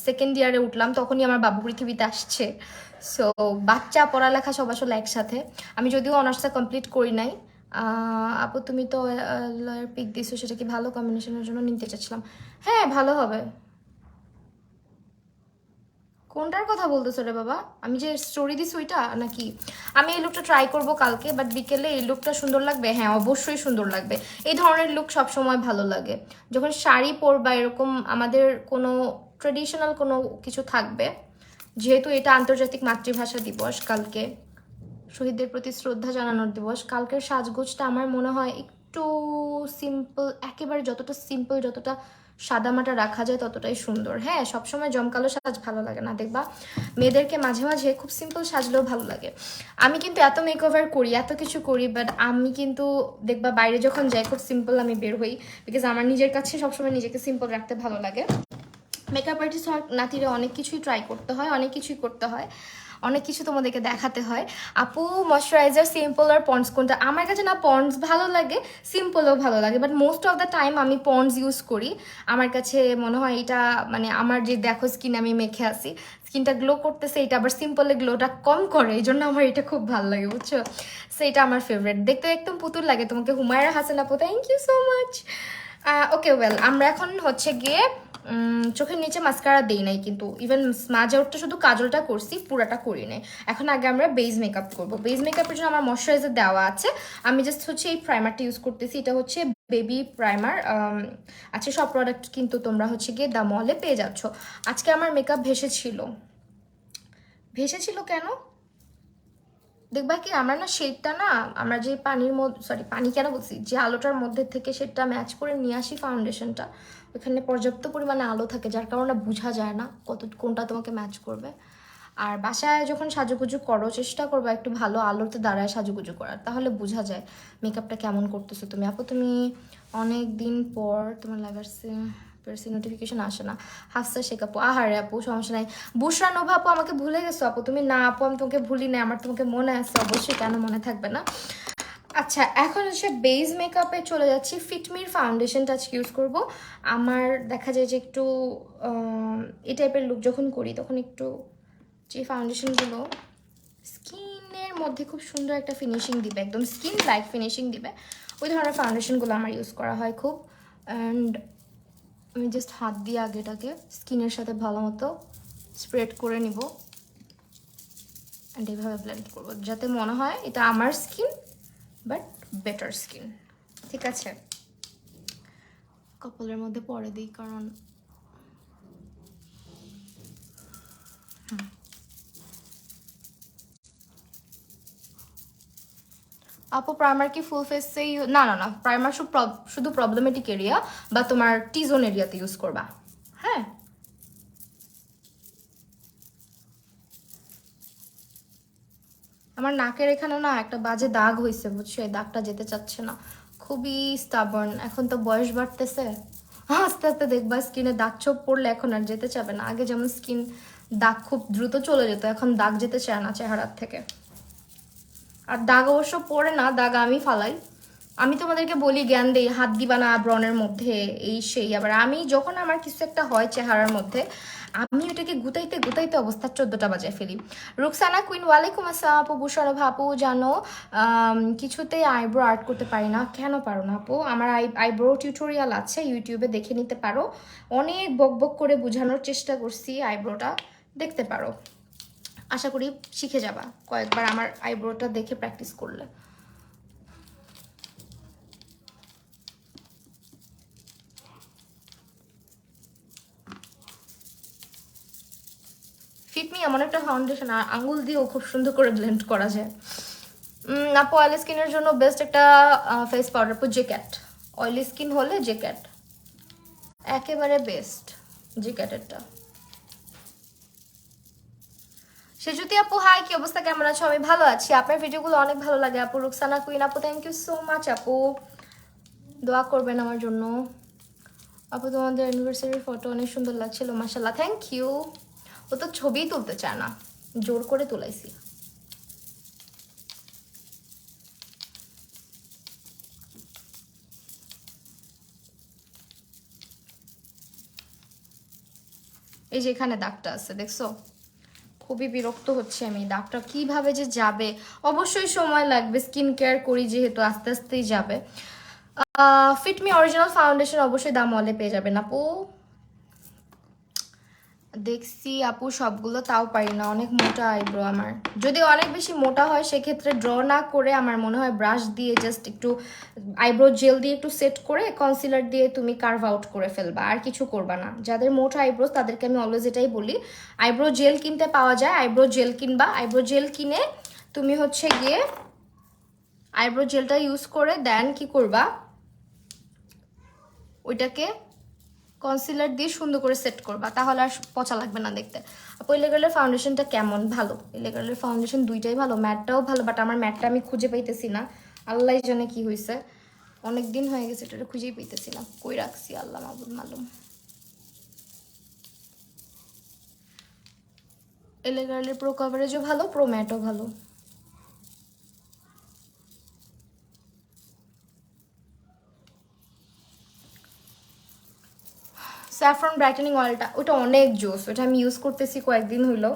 সেকেন্ড ইয়ারে উঠলাম, তখনই আমার বাবু পৃথিবীতে আসছে। সো বাচ্চা পড়ালেখা সব আসলে একসাথে। আমি যদিও অনার্সটা কমপ্লিট করি নাই। আপু তুমি তো পিক দিছো, সেটা কি ভালো? কম্বিনেশনের জন্য নিতে চাচ্ছিলাম। হ্যাঁ ভালো হবে। কোনটার কথা বলতেছো রে বাবা? আমি যে স্টোরি দিছি ওইটা নাকি? আমি এই লুকটা ট্রাই করব কালকে, বাট বিকেলে এই লুকটা সুন্দর লাগবে। হ্যাঁ অবশ্যই সুন্দর লাগবে। এই ধরনের লুক সবসময় ভালো লাগে, যখন শাড়ি পরবা এরকম আমাদের কোনো ট্রেডিশনাল কোনো কিছু থাকবে। যেহেতু এটা আন্তর্জাতিক মাতৃভাষা দিবস, কালকে শহীদদের প্রতি শ্রদ্ধা জানানোর দিবস, কালকের সাজগোজটা আমার মনে হয় একটু সিম্পল, একেবারে যতটা সিম্পল, যতটা সাদামাটা রাখা যায় ততটাই সুন্দর। হ্যাঁ সবসময় জমকালো সাজ ভালো লাগে না, দেখবা মেয়েদেরকে মাঝে মাঝে খুব সিম্পল সাজলেও ভালো লাগে। আমি কিন্তু এত মেকওভার করি, এত কিছু করি, বাট আমি কিন্তু দেখবা বাইরে যখন যাই খুব সিম্পল আমি বের হই, বিকজ আমার নিজের কাছে সবসময় নিজেকে সিম্পল রাখতে ভালো লাগে। মেকআপ আর্টিস্ট নাতিরা অনেক কিছুই ট্রাই করতে হয়, অনেক কিছুই করতে হয়। অনেক কিছু তোমাদেরকে দেখাতে হয়। আপু ময়শ্চারাইজার সিম্পল আর পন্ডস কোনটা? আমার কাছে না পন্ডস ভালো লাগে, সিম্পলও ভালো লাগে, but most of the time আমি পন্ডস ইউজ করি। আমার কাছে মনে হয় এটা মানে আমার যে দেখো স্কিন আমি মেখে আসি, স্কিনটা গ্লো করতেছে, এটা আবার সিম্পলে গ্লোটা কম করে, এই জন্য আমার এটা খুব ভালো লাগে বুঝছো। সো এটা আমার ফেভারিট, দেখতে একদম পুতুল লাগে। তোমাকে হুমায়রা হাসান আপু thank you so much. Okay well, আমরা এখন হচ্ছে গিয়ে চোখের নিচে মাস্কারা দেই নাই, কিন্তু ইভেন স্মাজ আউটটা শুধু কাজলটা করছি, পুরাটা করি নাই। এখন আগে আমরা বেস মেকআপ করবো। বেস মেকআপের জন্য আমার ময়শ্চারাইজার দেওয়া আছে, আমি জাস্ট হচ্ছে এই প্রাইমারটা ইউজ করতেছি। এটা হচ্ছে বেবি প্রাইমার। আচ্ছা, সব প্রোডাক্ট কিন্তু তোমরা হচ্ছে গিয়ে দ্য মলে পেয়ে যাচ্ছ। আজকে আমার মেকআপ ভেসেছিল কেন দেখবা কি, আমরা না শেডটা না, আমরা যে পানির মধ্যে, সরি পানি কেন বলছি, যে আলোটার মধ্যে থেকে শেডটা ম্যাচ করে নিয়ে আসি ফাউন্ডেশনটা, ওখানে পর্যাপ্ত পরিমাণে আলো থাকে, যার কারণে বোঝা যায় না কোনটা তোমাকে ম্যাচ করবে। আর বাসায় যখন সাজুগুজু করো, চেষ্টা করবে একটু ভালো আলোতে দাঁড়ায় সাজুগুজু করার, তাহলে বোঝা যায় মেকআপটা কেমন করতেছো তুমি। আপু তুমি অনেক দিন পর তোমার লাগাচ্ছে পেরেছি, নোটিফিকেশন আসে না। হাফসা শেখ আপু, আহারে আপু সমস্যা নাই। বুশরা নোভা আপু, আমাকে ভুলে গেছো আপু তুমি? না আপু, আমি তোমাকে ভুলি না, আমার তোমাকে মনে আছে অবশ্যই, কেন মনে থাকবে না। আচ্ছা, এখন হচ্ছে বেস মেকআপে চলে যাচ্ছি। ফিটমির ফাউন্ডেশনটা আজকে ইউজ করবো। আমার দেখা যায় যে একটু এই টাইপের লুক যখন করি, তখন একটু যে ফাউন্ডেশনগুলো স্কিনের মধ্যে খুব সুন্দর একটা ফিনিশিং দিবে, একদম স্কিন লাইক ফিনিশিং দিবে, ওই ধরনের ফাউন্ডেশনগুলো আমার ইউজ করা হয় খুব। অ্যান্ড আমি জাস্ট হাত দিয়ে আগেটাকে স্কিনের সাথে ভালো মতো স্প্রেড করে নিব, অ্যান্ড এইভাবে ব্লেন্ড করবো, যাতে মনে হয় এটা আমার স্কিন বাট বেটার স্কিন। ঠিক আছে, কপালের মধ্যে পরে দিই, কারণ আপু প্রাইমার কি ফুল ফেসে? না না না, প্রাইমার শুধু প্রবলেমেটিক এরিয়া বা তোমার টি জোন এরিয়াতে ইউজ করবা। হ্যাঁ, আমার নাকের এখানে না একটা বাজে দাগ হয়েছে বুঝছো, এই দাগটা যেতে চাচ্ছে না, খুবই স্টাবর্ন। এখন তো বয়স বাড়তেছে, আস্তে আস্তে দেখবা স্কিনে দাগ ছোপ পড়লে এখন আর যেতে চাবে না। আগে যেমন স্কিন দাগ খুব দ্রুত চলে যেত, এখন দাগ যেতে চায় না চেহারার থেকে। আর দাগ অবশ্য পড়ে না, দাগ আমি ফালাই। আমি তোমাদেরকে বলি, জ্ঞান দেই, হাত দিবা না ব্রণের মধ্যে, এই সেই। আবার আমি যখন আমার কিছু একটা হয় চেহারার মধ্যে, আমি ওটাকে গুতাইতে গুতাইতে অবস্থা 14টা বাজায় ফেলি। রুকসানা কুইন, ওয়ালাইকুম আসসালাম আপু। বুশারভ আপু, জানো কিছুতেই আইব্রো আর্ট করতে পারি না। কেন পারো না আপু? আমার আইব্রো টিউটোরিয়াল আছে, ইউটিউবে দেখে নিতে পারো। অনেক বক বক করে বোঝানোর চেষ্টা করছি, আইব্রোটা দেখতে পারো। আশা করি শিখে যাবা কয়েকবার আমার আইব্রোটা দেখে প্র্যাকটিস করলে। ফিটমি এমন একটা ফাউন্ডেশন, আর আঙুল দিয়েও খুব সুন্দর করে ব্লেন্ড করা যায়। আপু অয়েলি স্কিনের জন্য বেস্ট একটা ফেস পাউডার আপু, জেক্যাট। অয়েলি স্কিন হলে জেক্যাট একেবারে বেস্ট, জেক্যাটেরটা। সেজুতি আপু হাই, কি অবস্থা, কেমন আছো? আমি ভালো আছি, আপনার ভিডিওগুলো অনেক ভালো লাগে আপু। রুকসানা কুইন আপু, থ্যাংক ইউ সো মাচ আপু, দোয়া করবেন আমার জন্য। আপু তোমাদের অ্যানিভার্সারির ফটো অনেক সুন্দর লাগছিল, মাশাল্লাহ, থ্যাংক ইউ। ও তো ছবিই তুলতে চায় না, জোর করে তুলাইছি। এই যে এখানে দাগটা আছে দেখছো, খুবই বিরক্ত হচ্ছে আমি, দাগটা কিভাবে যে যাবে। অবশ্যই সময় লাগবে, স্কিন কেয়ার করি যেহেতু, আস্তে আস্তেই যাবে। ফিটমি অরিজিনাল ফাউন্ডেশন অবশ্যই দাম মলে পেয়ে যাবেন আপু। দেখছি আপু সবগুলো, তাও পারি না, অনেক মোটা আইব্রো আমার। যদি অনেক বেশি মোটা হয় সেক্ষেত্রে ড্র না করে আমার মনে হয় ব্রাশ দিয়ে জাস্ট একটু আইব্রো জেল দিয়ে একটু সেট করে কনসিলার দিয়ে তুমি কার্ভ আউট করে ফেলবা, আর কিছু করবা না। যাদের মোটা আইব্রো তাদেরকে আমি অলওয়েজ এটাই বলি, আইব্রো জেল কিনতে পাওয়া যায়, আইব্রো জেল কিনবা। আইব্রো জেল কিনে তুমি হচ্ছে গিয়ে আইব্রো জেলটা ইউজ করে দেন কি করবা, ওইটাকে কনসিলার দিয়ে সুন্দর করে সেট করবা, তাহলে আর পচা লাগবে না দেখতে। আপু ইলেগালের ফাউন্ডেশনটা কেমন? ভালো, ইলেগালের ফাউন্ডেশন দুইটাই ভালো, ম্যাটটাও ভালো, বাট আমার ম্যাটটা আমি খুঁজে পাইতেছি না, আল্লাহ জানে কি হয়েছে, অনেক দিন হয়ে গেছে এটা খুঁজেই পাইতেছি না, কই রাখছি আল্লাহ মাবুদ মালুম। এলএ গার্লের প্রো কভারেজও ভালো, প্রো ম্যাটও ভালো। স্যাফরন ব্রাইটেনিং অয়েলটা ওটা অনেক জোস, ওটা আমি ইউজ করতেছি কয়েকদিন হইলো,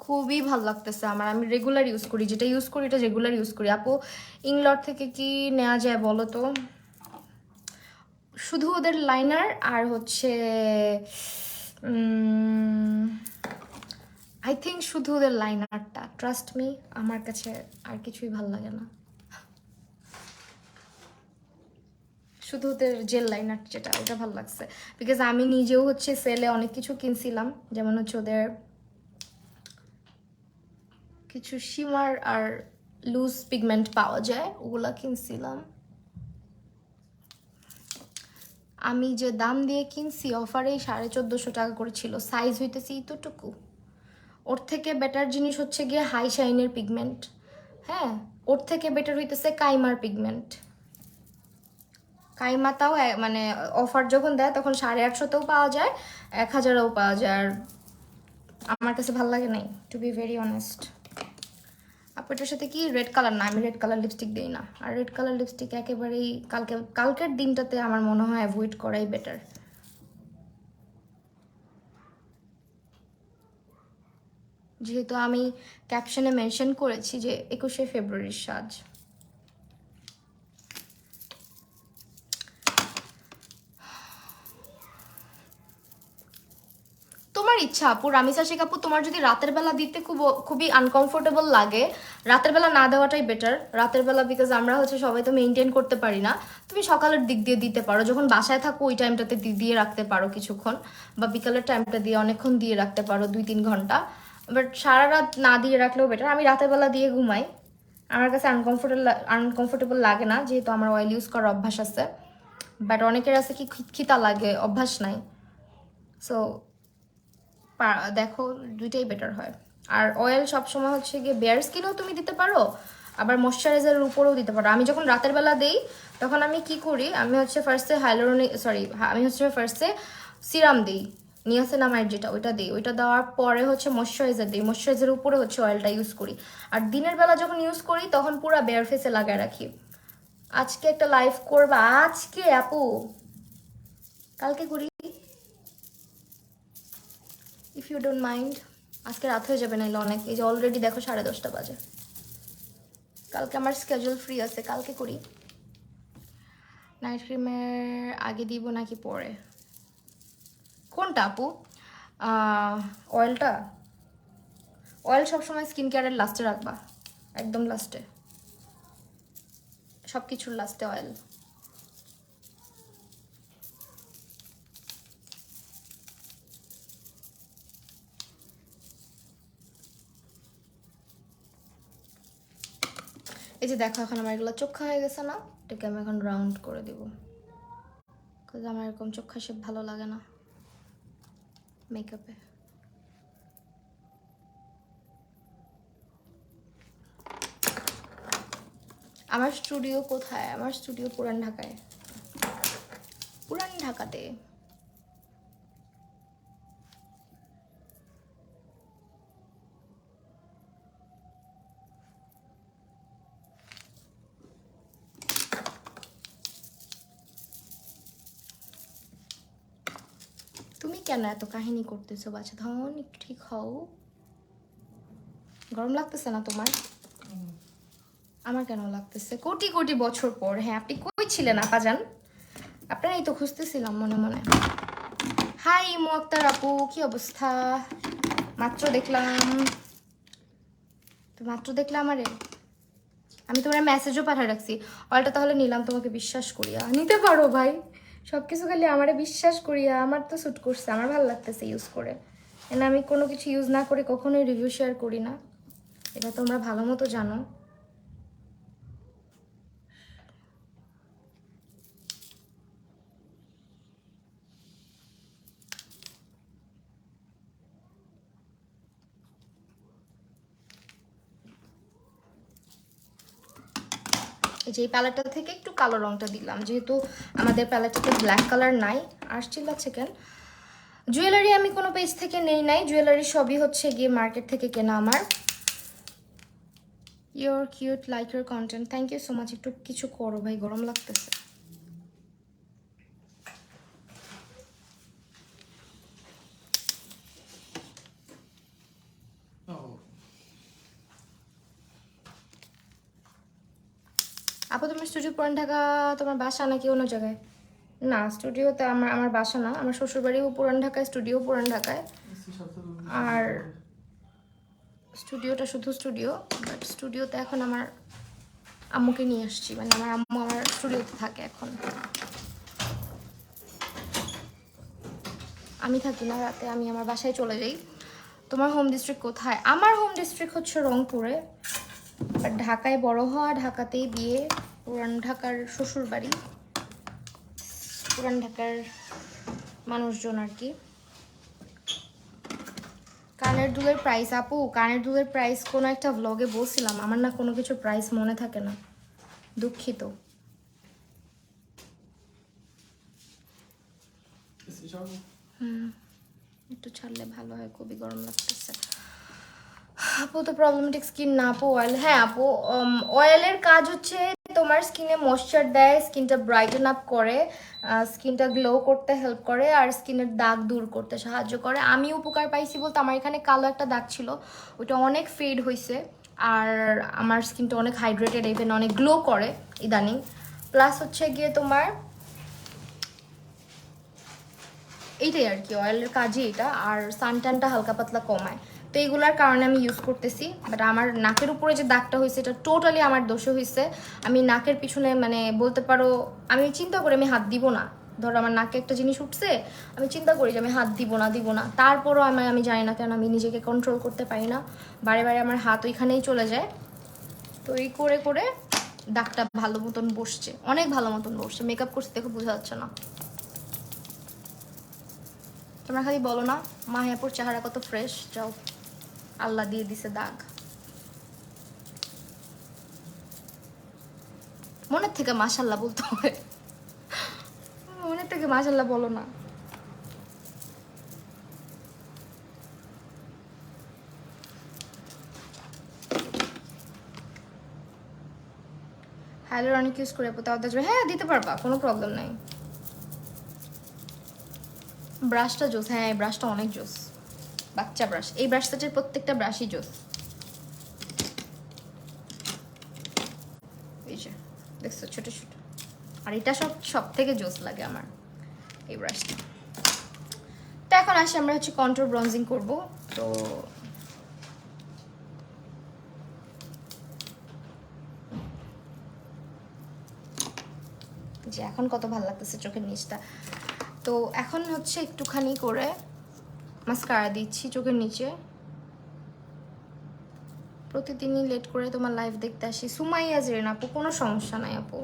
খুবই ভালো লাগতেছে আমার। আমি রেগুলার ইউজ করি, যেটা ইউজ করি এটা রেগুলার ইউজ করি। আপু ইংলট থেকে কি নেওয়া যায় বলো তো? শুধু ওদের লাইনার আর হচ্ছে আই থিঙ্ক শুধু ওদের লাইনারটা, ট্রাস্ট মি, আমার কাছে আর কিছুই ভালো লাগে না, শুধু ওদের জেল লাইনার যেটা, ওটা ভালো লাগছে। বিকজ আমি নিজেও হচ্ছে সেলে অনেক কিছু কিনছিলাম, যেমন হচ্ছে ওদের কিছু শিমার আর লুজ পিগমেন্ট পাওয়া যায়, ওগুলা কিনছিলাম। আমি যে দাম দিয়ে কিনছি অফারেই 1450 টাকা করেছিল, সাইজ হইতেছে এতটুকু। ওর থেকে বেটার জিনিস হচ্ছে গিয়ে হাই শাইনের পিগমেন্ট, হ্যাঁ ওর থেকে বেটার হইতেছে কাইমার পিগমেন্ট। কাইমাতাও মানে অফার যখন দেয় তখন 850তেও পাওয়া যায়, 1000এও পাওয়া যায়। আর আমার কাছে ভালো লাগে নাই, টু বি ভেরি অনেস্ট। আপনার সাথে কি রেড কালার না, আমি রেড কালার লিপস্টিক দিই না, আর রেড কালার লিপস্টিক একেবারেই কালকের দিনটাতে আমার মনে হয় অ্যাভয়েড করাই বেটার। যেহেতু আমি ক্যাপশনে মেনশন করেছি যে 21শে ফেব্রুয়ারির সাজ। তোমার ইচ্ছা আপু, রামিসা শেখ আপু, তোমার যদি রাতের বেলা দিতে খুবই আনকমফোর্টেবল লাগে, রাতের বেলা না দেওয়াটাই বেটার। রাতের বেলা বিকজ আমরা হচ্ছে সবাই তো মেনটেন করতে পারি না, তুমি সকালের দিক দিয়ে দিতে পারো, যখন বাসায় থাকো ওই টাইমটাতে দিয়ে রাখতে পারো কিছুক্ষণ, বা বিকালের টাইমটা দিয়ে অনেকক্ষণ দিয়ে রাখতে পারো 2-3 ঘন্টা। বাট সারা রাত না দিয়ে রাখলেও বেটার। আমি রাতের বেলা দিয়ে ঘুমাই, আমার কাছে আনকমফোর্টেবল লাগে না, যেহেতু আমার অয়েল ইউজ করার অভ্যাস আছে। বাট অনেকের আছে কি খিতা লাগে, অভ্যাস নাই। সো দেখো দুইটাই বেটার হয়। আর অয়েল সবসময় হচ্ছে গিয়ে বেয়ার স্কিনেও তুমি দিতে পারো, আবার ময়শ্চারাইজারের উপরেও দিতে পারো। আমি যখন রাতের বেলা দেই তখন আমি কি করি, আমি হচ্ছে ফার্স্টে সিরাম দিই, নিয়াসিনামাইড যেটা, ওইটা দিই। ওইটা দেওয়ার পরে হচ্ছে ময়শ্চারাইজার দিই, ময়শ্চারাইজারের উপরে হচ্ছে অয়েলটা ইউজ করি। আর দিনের বেলা যখন ইউজ করি তখন পুরো বেয়ার ফেসে লাগায় রাখি। আজকে একটা লাইভ করবা? আজকে আপু, কালকে করি ইফ ইউ ডোন্ট মাইন্ড। আজকে রাত হয়ে যাবে নাইলে অনেক, এই যে অলরেডি দেখো 10:30 বাজে। কালকে আমার স্কেজুল ফ্রি আছে, কালকে করি। নাইট ক্রিমের আগে দিব নাকি পরে? কোনটা আপু? অয়েলটা? অয়েল সবসময় স্কিন কেয়ারের লাস্টে রাখবা, একদম লাস্টে, সব কিছুর লাস্টে অয়েল। এই যে দেখো এখন আমার এগুলো চোখা হয়ে গেছে না, এটাকে আমি এখন রাউন্ড করে দিব, কারণ আমার এরকম চোখা শেপ ভালো লাগে না মেকআপে। আমার স্টুডিও কোথায়? আমার স্টুডিও পুরান ঢাকায়, পুরান ঢাকাতে। তুমি কেন এত কাহিনী করতেছো বাচ্চা ধন, একটু ঠিক হও। গরম লাগতেছে না তোমার? আমার কেন লাগতেছে? কোটি কোটি বছর পর। হ্যাঁ আপনি কই ছিলেন আপাজান? আপনারাই তো খুঁজতেছিলাম মনে মনে। হাই মুক্তার আপু, কি অবস্থা? মাত্র দেখলাম, তো মাত্র দেখলাম। আরে আমি তোমার মেসেজও পাঠিয়ে রাখছি। অয়েলটা তাহলে নিলাম তোমাকে বিশ্বাস করিয়া। নিতে পারো ভাই, সব কিছু খালি আমারে বিশ্বাস করিয়া। আমার তো স্যুট করছে, আমার ভালো লাগতেছে ইউজ করে। এনে আমি কোনো কিছু ইউজ না করে কখনোই রিভিউ শেয়ার করি না, এটা তোমরা ভালো মতো জানো। এই যে এই প্যালেটটা থেকে একটু কালো রংটা দিলাম, যেহেতু আমাদের প্যালেটটাতে ব্ল্যাক কালার নাই। আর চিল্লাচ্ছে কেন? জুয়েলারি আমি কোনো পেজ থেকে নেই নাই, জুয়েলারি সবই হচ্ছে গিয়ে মার্কেট থেকে কেনা আমার। You're cute, like your content, thank you so much. একটু কিছু করো ভাই, গরম লাগতেছে। আপু তোমার স্টুডিও পুরান ঢাকা তোমার বাসা নাকি অন্য জায়গায়? না, স্টুডিওতে আমার বাসা না, আমার শ্বশুরবাড়িও পুরান ঢাকায়, স্টুডিও পুরান ঢাকায়। আর স্টুডিওটা শুধু স্টুডিও, বাট স্টুডিওতে এখন আমার আম্মুকে নিয়ে আসছি, মানে আমার আম্মু আমার স্টুডিওতে থাকে এখন। আমি থাকি না রাতে, আমি আমার বাসায় চলে যাই। তোমার হোম ডিস্ট্রিক্ট কোথায়? আমার হোম ডিস্ট্রিক্ট হচ্ছে রংপুরে, বাট ঢাকায় বড় হওয়া, ঢাকাতেই বিয়ে, পুরান ঢাকার শ্বশুর বাড়ি, পুরান ঢাকার মানুষজন আর কি। কানের দুলের প্রাইস আপু, কানের দুলের প্রাইস কোনো একটা ভ্লগে বলছিলাম, আমার না কোনো কিছু প্রাইস মনে থাকে না, দুঃখিত। একটু ছাড়লে ভালো হয়, খুবই গরম লাগতেছে। আপু তো প্রবলেমেটিক স্কিন না আপু, অয়েল। হ্যাঁ আপু, অয়েলের কাজ হচ্ছে তোমার স্কিনে ময়েশ্চার দেয়, স্কিনটা ব্রাইটেন আপ করে, স্কিনটা গ্লো করতে হেল্প করে, আর স্কিনের দাগ দূর করতে সাহায্য করে। আমি উপকার পাইছি বলতে, আমার এখানে কালো একটা দাগ ছিল, ওইটা অনেক ফেড হয়েছে, আর আমার স্কিনটা অনেক হাইড্রেটেড, ইভেন অনেক গ্লো করে ইদানিং। প্লাস হচ্ছে গিয়ে তোমার এইটাই আর কি, অয়েলের কাজই এটা, আর সানট্যানটা হালকা পাতলা কমায়। তো এইগুলোর কারণে আমি ইউজ করতেছি। বাট আমার নাকের উপরে যে দাগটা হয়েছে, এটা টোটালি আমার দোষে হয়েছে। আমি নাকের পিছনে মানে বলতে পারো, আমি চিন্তা করি আমি হাত দিব না, ধরো আমার নাকে একটা জিনিস উঠছে, আমি চিন্তা করি যে আমি হাত দিব না, তারপরও আমি জানি না কেন আমি নিজেকে কন্ট্রোল করতে পারি না, বারে বারে আমার হাত ওইখানেই চলে যায়। তো এই করে করে দাগটা ভালো মতন বসছে, অনেক ভালো মতন বসছে, মেকআপ করতে দেখে বোঝা যাচ্ছে না। তোমরা খালি বলো না মাহিয়াপুর চেহারা কত ফ্রেশ, যাও আল্লাহ দিয়ে দিছে দাগ। মনের থেকে মাশাল্লাহ বলতে হবে, মনের থেকে মাশাল্লাহ বলো না। হাইলোরনিক ইউজ করে তাও দেখবে, হ্যাঁ দিতে পারবা, কোনো প্রবলেম নাই। ব্রাশটা জোস, হ্যাঁ এই ব্রাশটা অনেক জোস, বাচ্চা ব্রাশ, এই ব্রাশটার প্রত্যেকটা ব্রাশই জোস। এই যে দেখছো ছোট ছোট, আর এটা সব থেকে জোস লাগে আমার এই ব্রাশটা। তো এখন আসি আমরা হচ্ছে কন্ট্রোল ব্রঞ্জিং করব। তো যে এখন কত ভালো লাগতেছে চোখের নিচটা। তো এখন হচ্ছে একটুখানি করে মাস্কারা দিচ্ছি চোখের নিচে। প্রতিদিনই লেট করে তোমার লাইভ দেখতে আসি। সুমাইয়া জেরিন আপু, কোনো সমস্যা নাই আপু।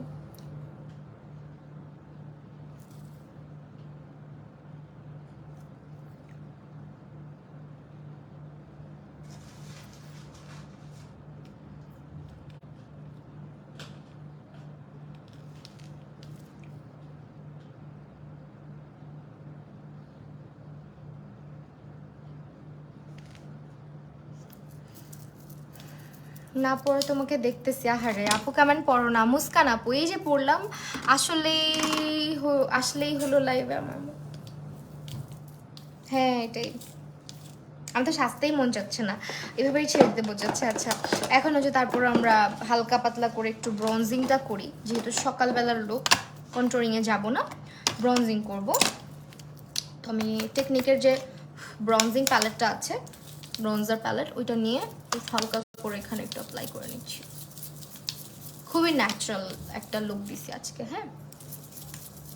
না পরে তোমাকে দেখতেছি। আহারে আপু কেমন পড়ো না? মুস্কান আপু, এই যে পড়লাম, আসলেই হলো লাইভে আমার। হ্যাঁ এটাই, আমি তো সাজতেই মন চাচ্ছে না, এভাবেই ছেড়ে দিতে বোঝাচ্ছে। আচ্ছা এখন হচ্ছে তারপর আমরা হালকা পাতলা করে একটু ব্রঞ্জিংটা করি, যেহেতু সকালবেলার লোক, কন্ট্রোলিংয়ে যাব না, ব্রঞ্জিং করব। তো আমি টেকনিকের যে ব্রঞ্জিং প্যালেটটা আছে, ব্রঞ্জার প্যালেট, ওইটা নিয়ে হালকা করে এখানে একটু অ্যাপ্লাই করে নিচ্ছি। খুবই ন্যাচারাল একটা লুক দিছি আজকে। হ্যাঁ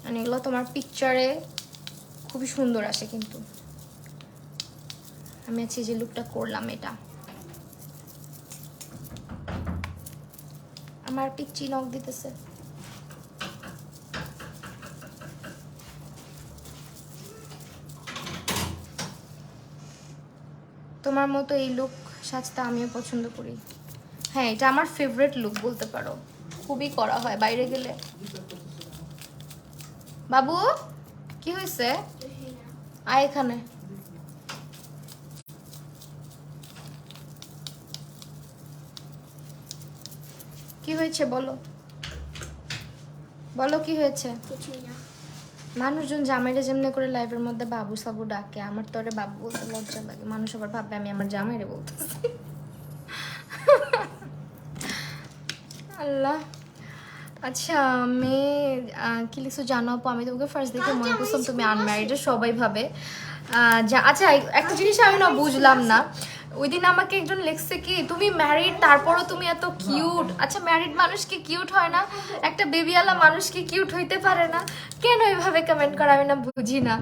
মানে এগুলো তোমার পিকচারে খুবই সুন্দর আসে, কিন্তু আমি আজকে যে লুকটা করলাম, এটা আমার পিচ্চি নখ দিতেছে। তোমার মতো এই লুক সাজতে আমিও পছন্দ করি। হ্যাঁ এটা আমার ফেভারিট লুক বলতে পারো, খুবই করা হয় বাইরে গেলে। বাবু কি হয়েছে? আয় এখানে। কি হয়েছে বলো, বলো কি হয়েছে? কিছুই না। মানুষজন জামাইরে যেমনি করে লাইভের মধ্যে বাবু সাবু ডাকে, আমার তো ওরে বাবু বলতে লজ্জা লাগে। মানুষ আবার ভাববে আমি আমার জামাইরে বলতেছি। আল্লাহ। আচ্ছা আমি কি লিখছো জানো আপু? আমি তোমাকে ফার্স্ট দেখে মনে করছিলাম তুমি আনম্যারিড, সবাই ভাবে। আচ্ছা একটা জিনিস আমি না বুঝলাম না, ওই দিন আমাকে একজন লিখছে কি তুমি ম্যারিড তারপরও তুমি এত কিউট। আচ্ছা ম্যারিড মানুষ কি কিউট হয় না? একটা বেবিওয়ালা মানুষ কি কিউট হইতে পারে না? কেন এইভাবে কমেন্ট করা আমি না বুঝি না।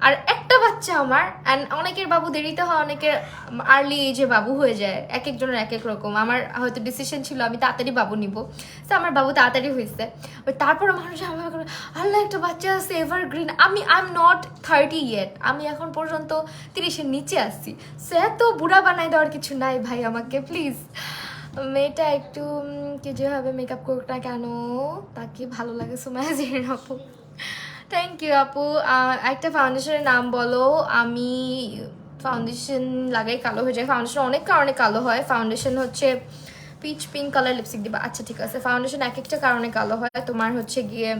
আর একটা বাচ্চা আমার, অ্যান্ড অনেকের বাবু দেরিতে হয়, অনেকের আর্লি এজে বাবু হয়ে যায়, এক একজনের এক এক রকম। আমার হয়তো ডিসিশন ছিল আমি তাড়াতাড়ি বাবু নিব, তো আমার বাবু তাড়াতাড়ি হয়েছে। ওই তারপরে মানুষ আমার আল্লাহ একটা বাচ্চা আছে evergreen. I am not 30 yet, আমি এখন পর্যন্ত 30-এর নিচে আসছি। সে এত বুড়া বানাই দেওয়ার কিছু নাই ভাই আমাকে প্লিজ। মেয়েটা একটু কি যেভাবে মেকআপ করুক না কেন তাকে ভালো লাগে। সুমাইয়া জেরিন আপু, থ্যাংক ইউ আপু। একটা ফাউন্ডেশনের নাম বলো। আমি ফাউন্ডেশন লাগাই কালো হয়ে যায়, ফাউন্ডেশন অনেক কারণে কালো হয়। ফাউন্ডেশন হচ্ছে পিচ পিঙ্ক কালার লিপস্টিক দিবা। আচ্ছা ঠিক আছে, ফাউন্ডেশন এক একটা কারণে কালো হয়। তোমার হচ্ছে গিয়ে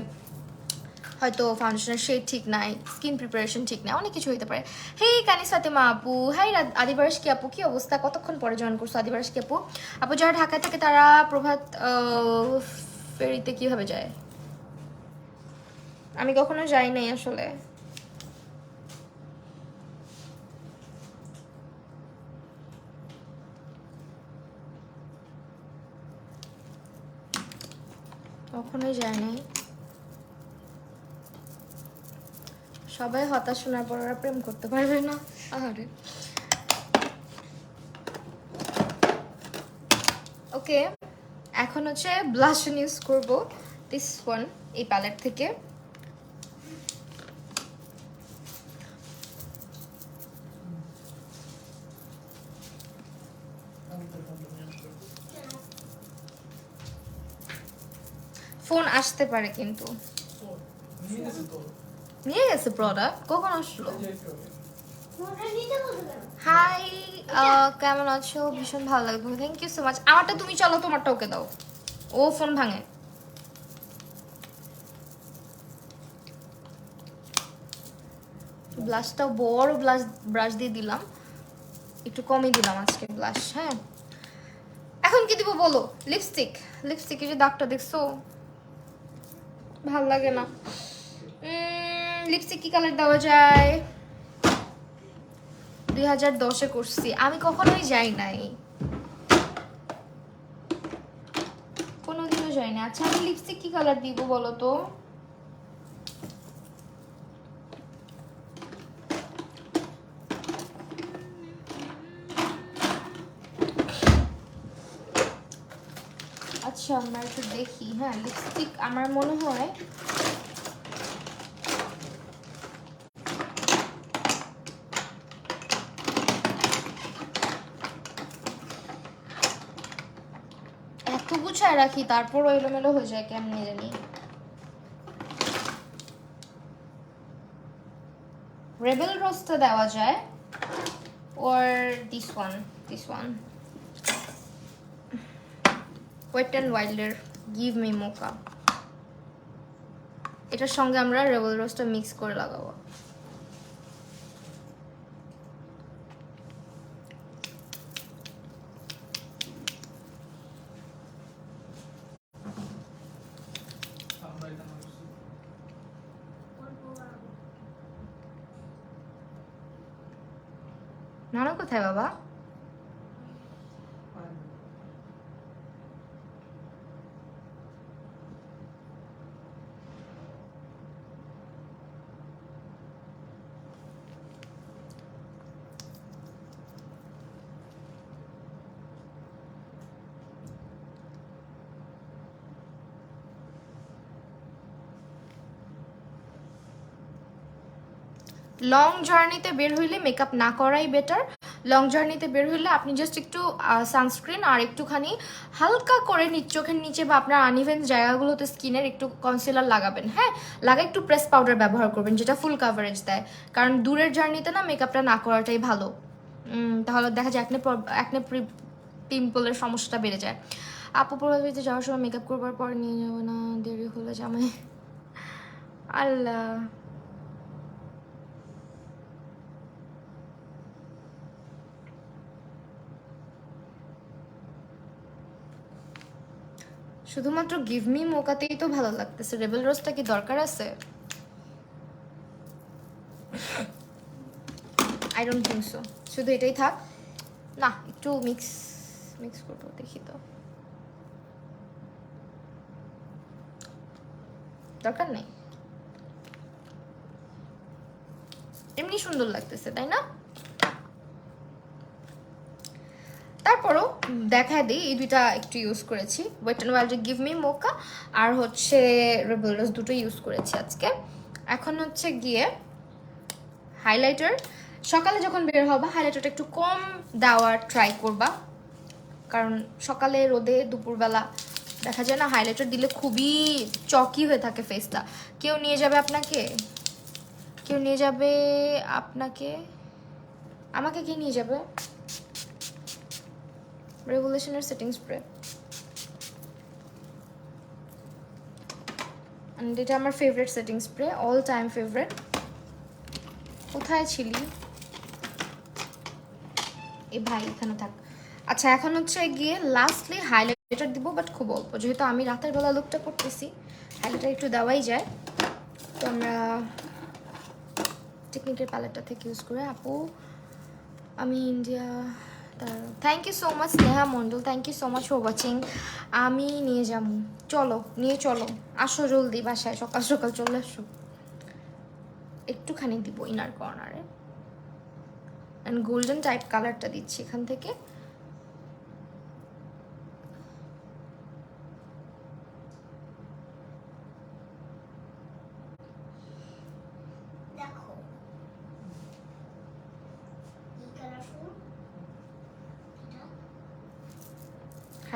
হয়তো ফাউন্ডেশনের শেড ঠিক নাই, স্কিন প্রিপারেশন ঠিক নাই, অনেক কিছু হইতে পারে। হেই কানিস ফাতেমা আপু, হাই আদিবারস কি আপু, কি অবস্থা? কতক্ষণ পরে জয়েন করছো আদিবারস কি আপু? আপু যারা ঢাকায় থাকে তারা প্রভাত ফেরিতে কিভাবে যায়? আমি কখনো যাই নাই আসলে। কখনোই যায় নাই। সবাই হতাশ শোনার পর ওরা প্রেম করতে পারবে না। আরে ওকে, এখন হচ্ছে ব্লাশন ইউজ করব, দিস ওয়ান, এই প্যালেট থেকে। ফোন আসতে পারে কিন্তু। নিয়ে গেছে প্রোডাক্ট, কখন আসলো? হাই, কেমন আছো? ভীষণ ভালো লাগবে, থ্যাংক ইউ সো মাচ। আমারটা তুমি চলো, তোমারটা ওকে দাও, ও ফোন ভাঙে। ব্লাশটা বড় ব্রাশ দিয়ে দিলাম, একটু কমই দিলাম আজকে ব্লাশ। হ্যাঁ এখন কি দিব বলো? লিপস্টিক, লিপস্টিকের যে দাগটা দেখছো ভাল লাগে না। লিপস্টিক কি কালার দেওয়া যায়? 2010-এ করছি, আমি কখনোই যাই নাই, কোনোদিনও যাই না। আচ্ছা আমি লিপস্টিক কি কালার দিব বলো তো? আচ্ছা আমরা একটু দেখি। হ্যাঁ লিপস্টিক আমার মনে হয় এত গুছায় রাখি তারপর এলোমেলো হয়ে যায় কেমনে জানি। রেবেল রোজটা দেওয়া যায়, or this one wet and ওয়াইল্ডের গিভ মি মোকা, এটার সঙ্গে আমরা রেবেল রোজটা মিক্স করে লাগাবো। নানা কোথায় বাবা? লং জার্নিতে বের হইলে মেকআপ না করাই বেটার। লং জার্নিতে বের হইলে আপনি জাস্ট একটু সানস্ক্রিন আর একটুখানি হালকা করে চোখের নিচে বা আপনার আনইভেন জায়গাগুলোতে স্কিনের একটু কনসিলার লাগাবেন। হ্যাঁ, লাগাই একটু প্রেস পাউডার ব্যবহার করবেন যেটা ফুল কাভারেজ দেয়, কারণ দূরের জার্নিতে না মেকআপটা না করাটাই ভালো। তাহলে দেখা যায় একনে পিম্পলের সমস্যাটা বেড়ে যায়। আপু প্রবাসে যাওয়ার সময় মেকআপ করবার পর নিয়ে যাবো না, দেরি হলে জামাই। আল্লাহ, শুধুমাত্র গিভ মি মোকাতেই তো ভালো লাগতেছে, রেবেল রোজটা কি দরকার আছে? I don't think so. শুধু এটাই থাক না, একটু মিক্স করবো, দেখি তো। দরকার নেই, এমনি সুন্দর লাগতেছে তাই না? তারপরও দেখা দিই, এই দুইটা একটু ইউজ করেছি, ওয়েট অ্যান্ড ওয়াইল্ডের গিভ মি মোকা আর হচ্ছে রেবেল রোজ, দুটো ইউজ করেছি আজকে। এখন হচ্ছে গিয়ে হাইলাইটার, সকালে যখন বের হবা হাইলাইটারটা একটু কম দেওয়ার ট্রাই করবা, কারণ সকালে রোদে দুপুরবেলা দেখা যায় না হাইলাইটার দিলে খুবই চকি হয়ে থাকে ফেসটা। কেউ নিয়ে যাবে আপনাকে, আমাকে কে নিয়ে যাবে? রেভলিউশনের সেটিং স্প্রে, এটা আমার favourite setting spray, all time favourite. কোথায় ছিলি এ ভাই? এখানে থাক। আচ্ছা, এখন হচ্ছে গিয়ে লাস্টলি হাইলাইটার দিব, বাট খুব অল্প, যেহেতু আমি রাতের বেলা লুকটা করতেছি হাইলাইটার একটু দেওয়াই যায়। তো আমরা টেকনিকের প্যালেটটা থেকে ইউজ করে, আপু আমি ইন্ডিয়া, তার thank you so much Sneha Mondal, thank you so much for watching. আমি নিয়ে যাবো, নিয়ে চলো, আসো জলদি বাসায়, সকাল সকাল চলে আসো। একটুখানি দিব ইনার কর্নারে, অ্যান্ড গোল্ডেন টাইপ কালারটা দিচ্ছি এখান থেকে।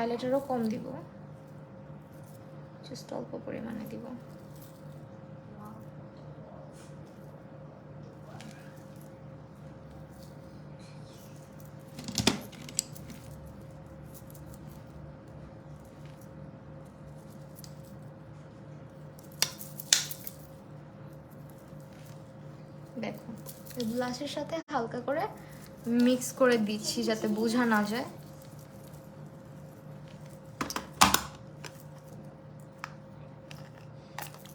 হাইলাইটারও কম দিব, জাস্ট অল্প পরিমাণে দিব। দেখো ব্লাশের সাথে হালকা করে মিক্স করে দিচ্ছি যাতে বোঝা না যায়।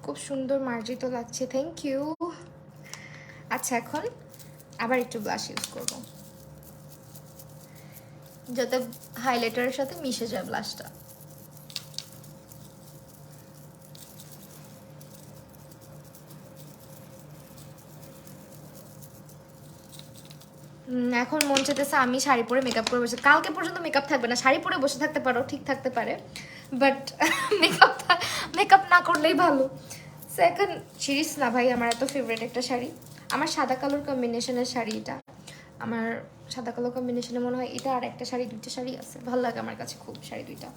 খুব সুন্দর মার্জিত লাগছে, থ্যাংক ইউ। আচ্ছা, এখন আবার একটু ব্লাশ ইউজ করব যাতে হাইলাইটারের সাথে মিশে যায় ব্লাশটা। এখন মন চাইতেছে আমি শাড়ি পরে মেকআপ করে বসে, কালকে পর্যন্ত মেকআপ থাকবে না, শাড়ি পরে বসে থাকতে পারো, ঠিক থাকতে পারে, বাট মেকআপ না করলেই ভালো। সেকেন্ড সিরিজ না ভাই, আমার এত ফেভারিট একটা শাড়ি, আমার সাদা কালোর কম্বিনেশনের শাড়ি এটা, আমার সাদা কালো কম্বিনেশনে মনে হয় এটা আর একটা শাড়ি, দুইটা শাড়ি আছে, ভালো লাগে আমার কাছে খুব শাড়ি দুইটা।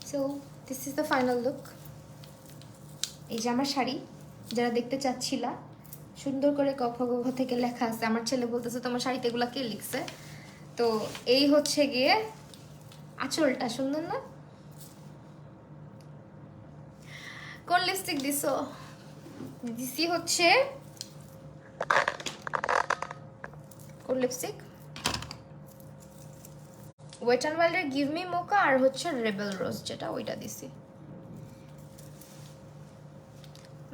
So this is the final look. এই যে আমার শাড়ি, যারা দেখতে চাচ্ছিলা, সুন্দর করে কফ থেকে লেখা আছে, আমার ছেলে বলতেছে তোমার শাড়িতে এগুলা কে লিখছে। তো এই হচ্ছে গিয়ে আঁচলটা, সুন্দর না? কোন লিপস্টিক দিছো? দিছি হচ্ছে কোন লিপস্টিক, ওয়েট অ্যান্ড ওয়াইল্ডের গিভ মি মোকা আর হচ্ছে রেবেল রোজ, যেটা ওইটা দিছি।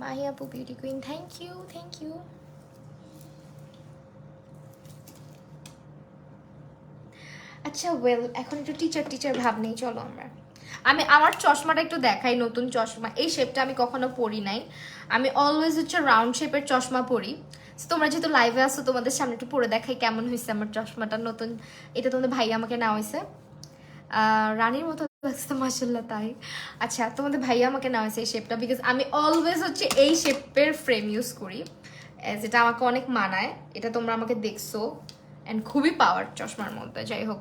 মাহি আপু beauty queen, thank you, thank you. আচ্ছা ওয়েল, এখন একটু টিচার ভাব নেই, চলো আমি আমার চশমাটা একটু দেখাই, নতুন চশমা, এই শেপটা আমি কখনো পরি নাই, আমি অলওয়েজ হচ্ছে রাউন্ড শেপের চশমা পরি। তোমরা যেহেতু লাইভে আসো তোমাদের সামনে একটু পরে দেখাই কেমন হয়েছে আমার চশমাটা নতুন, এটা তোমাদের ভাই আমাকে নেওয়া হয়েছে, রানীর মতো লাগছে মাশাআল্লাহ, তাই? আচ্ছা, তোমাদের ভাইয়া আমাকে নেওয়া হয়েছে এই শেপটা, বিকজ আমি অলওয়েজ হচ্ছে এই শেপের ফ্রেম ইউজ করি, যেটা আমাকে অনেক মানায়, এটা তোমরা আমাকে দেখছো, অ্যান্ড খুবই পাওয়ার চশমার মধ্যে। যাই হোক,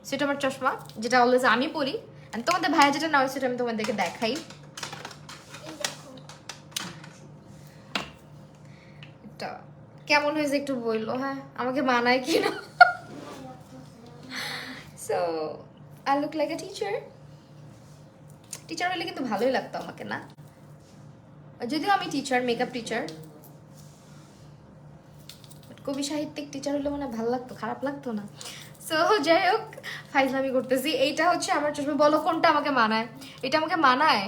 সেটা আমার চশমা যেটা অলওয়েজ আমি পরি, অ্যান্ড তোমাদের ভাইয়া যেটা নাও সেটা আমি তোমাদেরকে দেখাই। এটা কেমন হয়েছে একটু বললো, হ্যাঁ আমাকে মানায় কি না। So I look like a teacher. Teacher হলে কিন্তু ভালোই লাগতো আমাকে, না? যদিও আমি টিচার, মেকআপ টিচার, কবি সাহিত্যিক টিচার হলে মানে ভালো লাগতো, খারাপ লাগতো না। সো যাই হোক, ফাইজলামি করতেছি। এইটা হচ্ছে আমার চশমা, বলো কোনটা আমাকে মানায়? এটা আমাকে মানায়।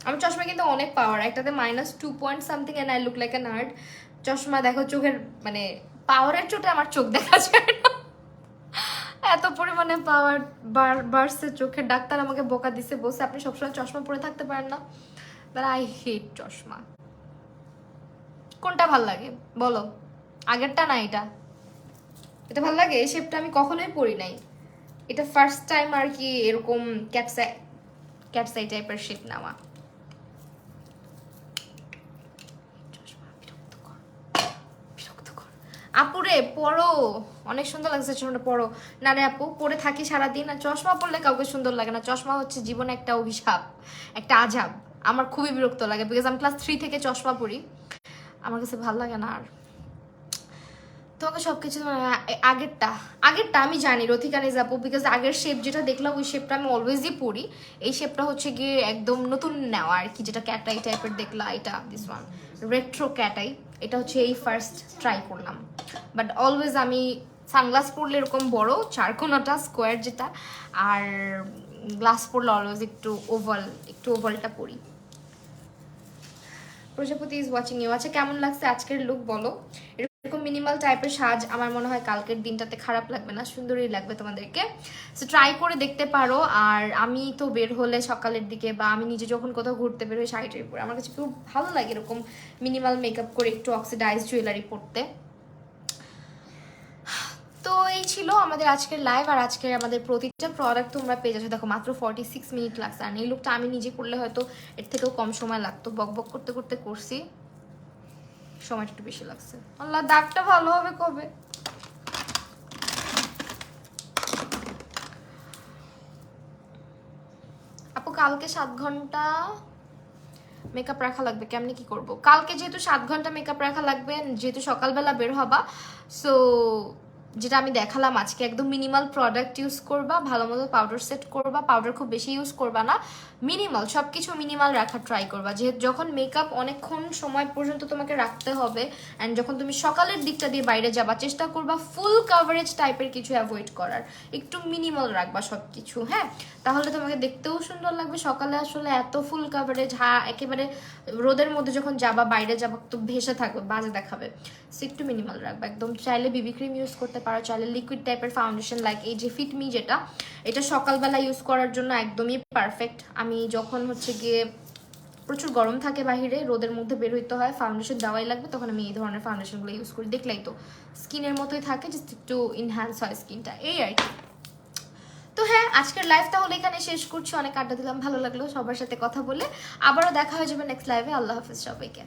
আমার চশমা কিন্তু অনেক পাওয়ার, একটাতে -2 point something and I look like a nerd. চশমা দেখো, চোখের মানে পাওয়ারের চোটে আমার চোখ দেখা যায় না, এত পরিমাণে পাওয়ার বাড়ছে চোখের। ডাক্তার আমাকে বোকা দিছে, বলছে আপনি সবসময় চশমা পরে থাকতে পারেন না। বাট আই হেট চশমা। কোনটা ভাল লাগে বলো? আগেরটা না এটা? এটা ভাল লাগে। এই শেপটা আমি কখনোই পরি নাই, এটা ফার্স্ট টাইম আর কি এরকম ক্যাটসাই টাইপের শেপ নেওয়া। আপুরে পরো, অনেক সুন্দর লাগছে চশমাটা, পরো না রে আপু। পরে থাকি সারাদিন, আর চশমা পরলে কাউকে সুন্দর লাগে না। চশমা হচ্ছে জীবনে একটা অভিশাপ, একটা আযাব। আমার খুবই বিরক্ত লাগে, বিকজ আমি ক্লাস 3 থেকে চশমা পরি, আমার কাছে ভালো লাগে না। আর তোমাকে সবকিছু আগেরটা আগেরটা আমি জানি রথিকানে যাবো, বিকজ আগের শেপ যেটা দেখলাম ওই শেপটা আমি অলওয়েজই পরি। এই শেপটা হচ্ছে গিয়ে একদম নতুন নেওয়া আর কি, যেটা ক্যাটাই টাইপের দেখলা, এটা দিস ওয়ান রেট্রো ক্যাটাই। এটা হচ্ছে এই ফার্স্ট ট্রাই করলাম। বাট অলওয়েজ আমি সানগ্লাস পরলে এরকম বড় চারকোনাটা স্কোয়ার যেটা, আর গ্লাস পরলে অলওয়েজ একটু ওভালটা পরি। প্রজাপতি ইজ ওয়াচিং ইউ। আচ্ছা, কেমন লাগছে আজকের লুক বলো? এরকম মিনিমাল টাইপের সাজ আমার মনে হয় কালকের দিনটাতে খারাপ লাগবে না, সুন্দরই লাগবে তোমাদেরকে। সো ট্রাই করে দেখতে পারো। আর আমি তো বের হলে সকালের দিকে, বা আমি নিজে যখন কোথাও ঘুরতে বের হই শাড়ি পরে, আমার কাছে খুব ভালো লাগে এরকম মিনিমাল মেকআপ করে একটু অক্সিডাইজ জুয়েলারি পরতে। তো এই ছিল আমাদের আজকের লাইভ। আর আজকের আমাদের প্রতিটা প্রোডাক্ট তোমরা পেয়ে যাচ্ছ। দেখো মাত্র 46 মিনিট লাগছে, আর এই লুকটা আমি নিজে করলে হয়তো এর থেকেও কম সময় লাগতো। বক বক করতে করতে করছি, সময়টা একটু বেশি লাগছে। আল্লাহ, দাগটা ভালো হবে কবে? আপু কালকে 7 ঘন্টা মেকআপ রাখা লাগবে, কেমনি কি করব? কালকে যেহেতু 7 ঘন্টা মেকআপ রাখা লাগবে, যেহেতু সকালবেলা বের হবা, সো যেটা আমি দেখালাম আজকে, একদম মিনিমাল প্রোডাক্ট ইউজ করবা, ভালো মতো পাউডার সেট করবা, পাউডার খুব বেশি ইউজ করবা না, মিনিমাল সবকিছু মিনিমাল রাখার ট্রাই করবা। যেহেতু যখন মেকআপ অনেকক্ষণ সময় পর্যন্ত তোমাকে রাখতে হবে, অ্যান্ড যখন তুমি সকালের দিকটা দিয়ে বাইরে যাবা, চেষ্টা করবা ফুল কাভারেজ টাইপের কিছু অ্যাভয়েড করার, একটু মিনিমাল রাখবা সবকিছু, হ্যাঁ? তাহলে তোমাকে দেখতেও সুন্দর লাগবে। সকালে আসলে এত ফুল কাভারেজ, একেবারে রোদের মধ্যে যখন যাবা, বাইরে যাবা, তো ভেসে থাকবে, বাজে দেখাবে। সো একটু মিনিমাল রাখবা একদম। চাইলে বিবি ক্রিম ইউজ করতে পারো, চাইলে লিকুইড টাইপের ফাউন্ডেশন লাইক এই যে ফিট মি, যেটা এটা সকালবেলা ইউজ করার জন্য একদমই পারফেক্ট। আমি যখন হচ্ছে গিয়ে প্রচুর গরম থাকে বাহিরে, রোদের মধ্যে বের হইতে হয়, ফাউন্ডেশন দেওয়াই লাগবে, তখন আমি এই ধরনের ফাউন্ডেশনগুলো ইউজ করি। দেখলেই তো স্কিনের মতোই থাকে, জাস্ট একটু ইনহ্যান্স হয় স্কিনটা, এই আর কি। তো হ্যাঁ, আজকের লাইভ তাহলে এখানে শেষ করছি। অনেক আড্ডা দিলাম, ভালো লাগলো সবার সাথে কথা বলে। আবারও দেখা হয়ে যাবে নেক্সট লাইভে। আল্লাহ হাফিজ সবাইকে।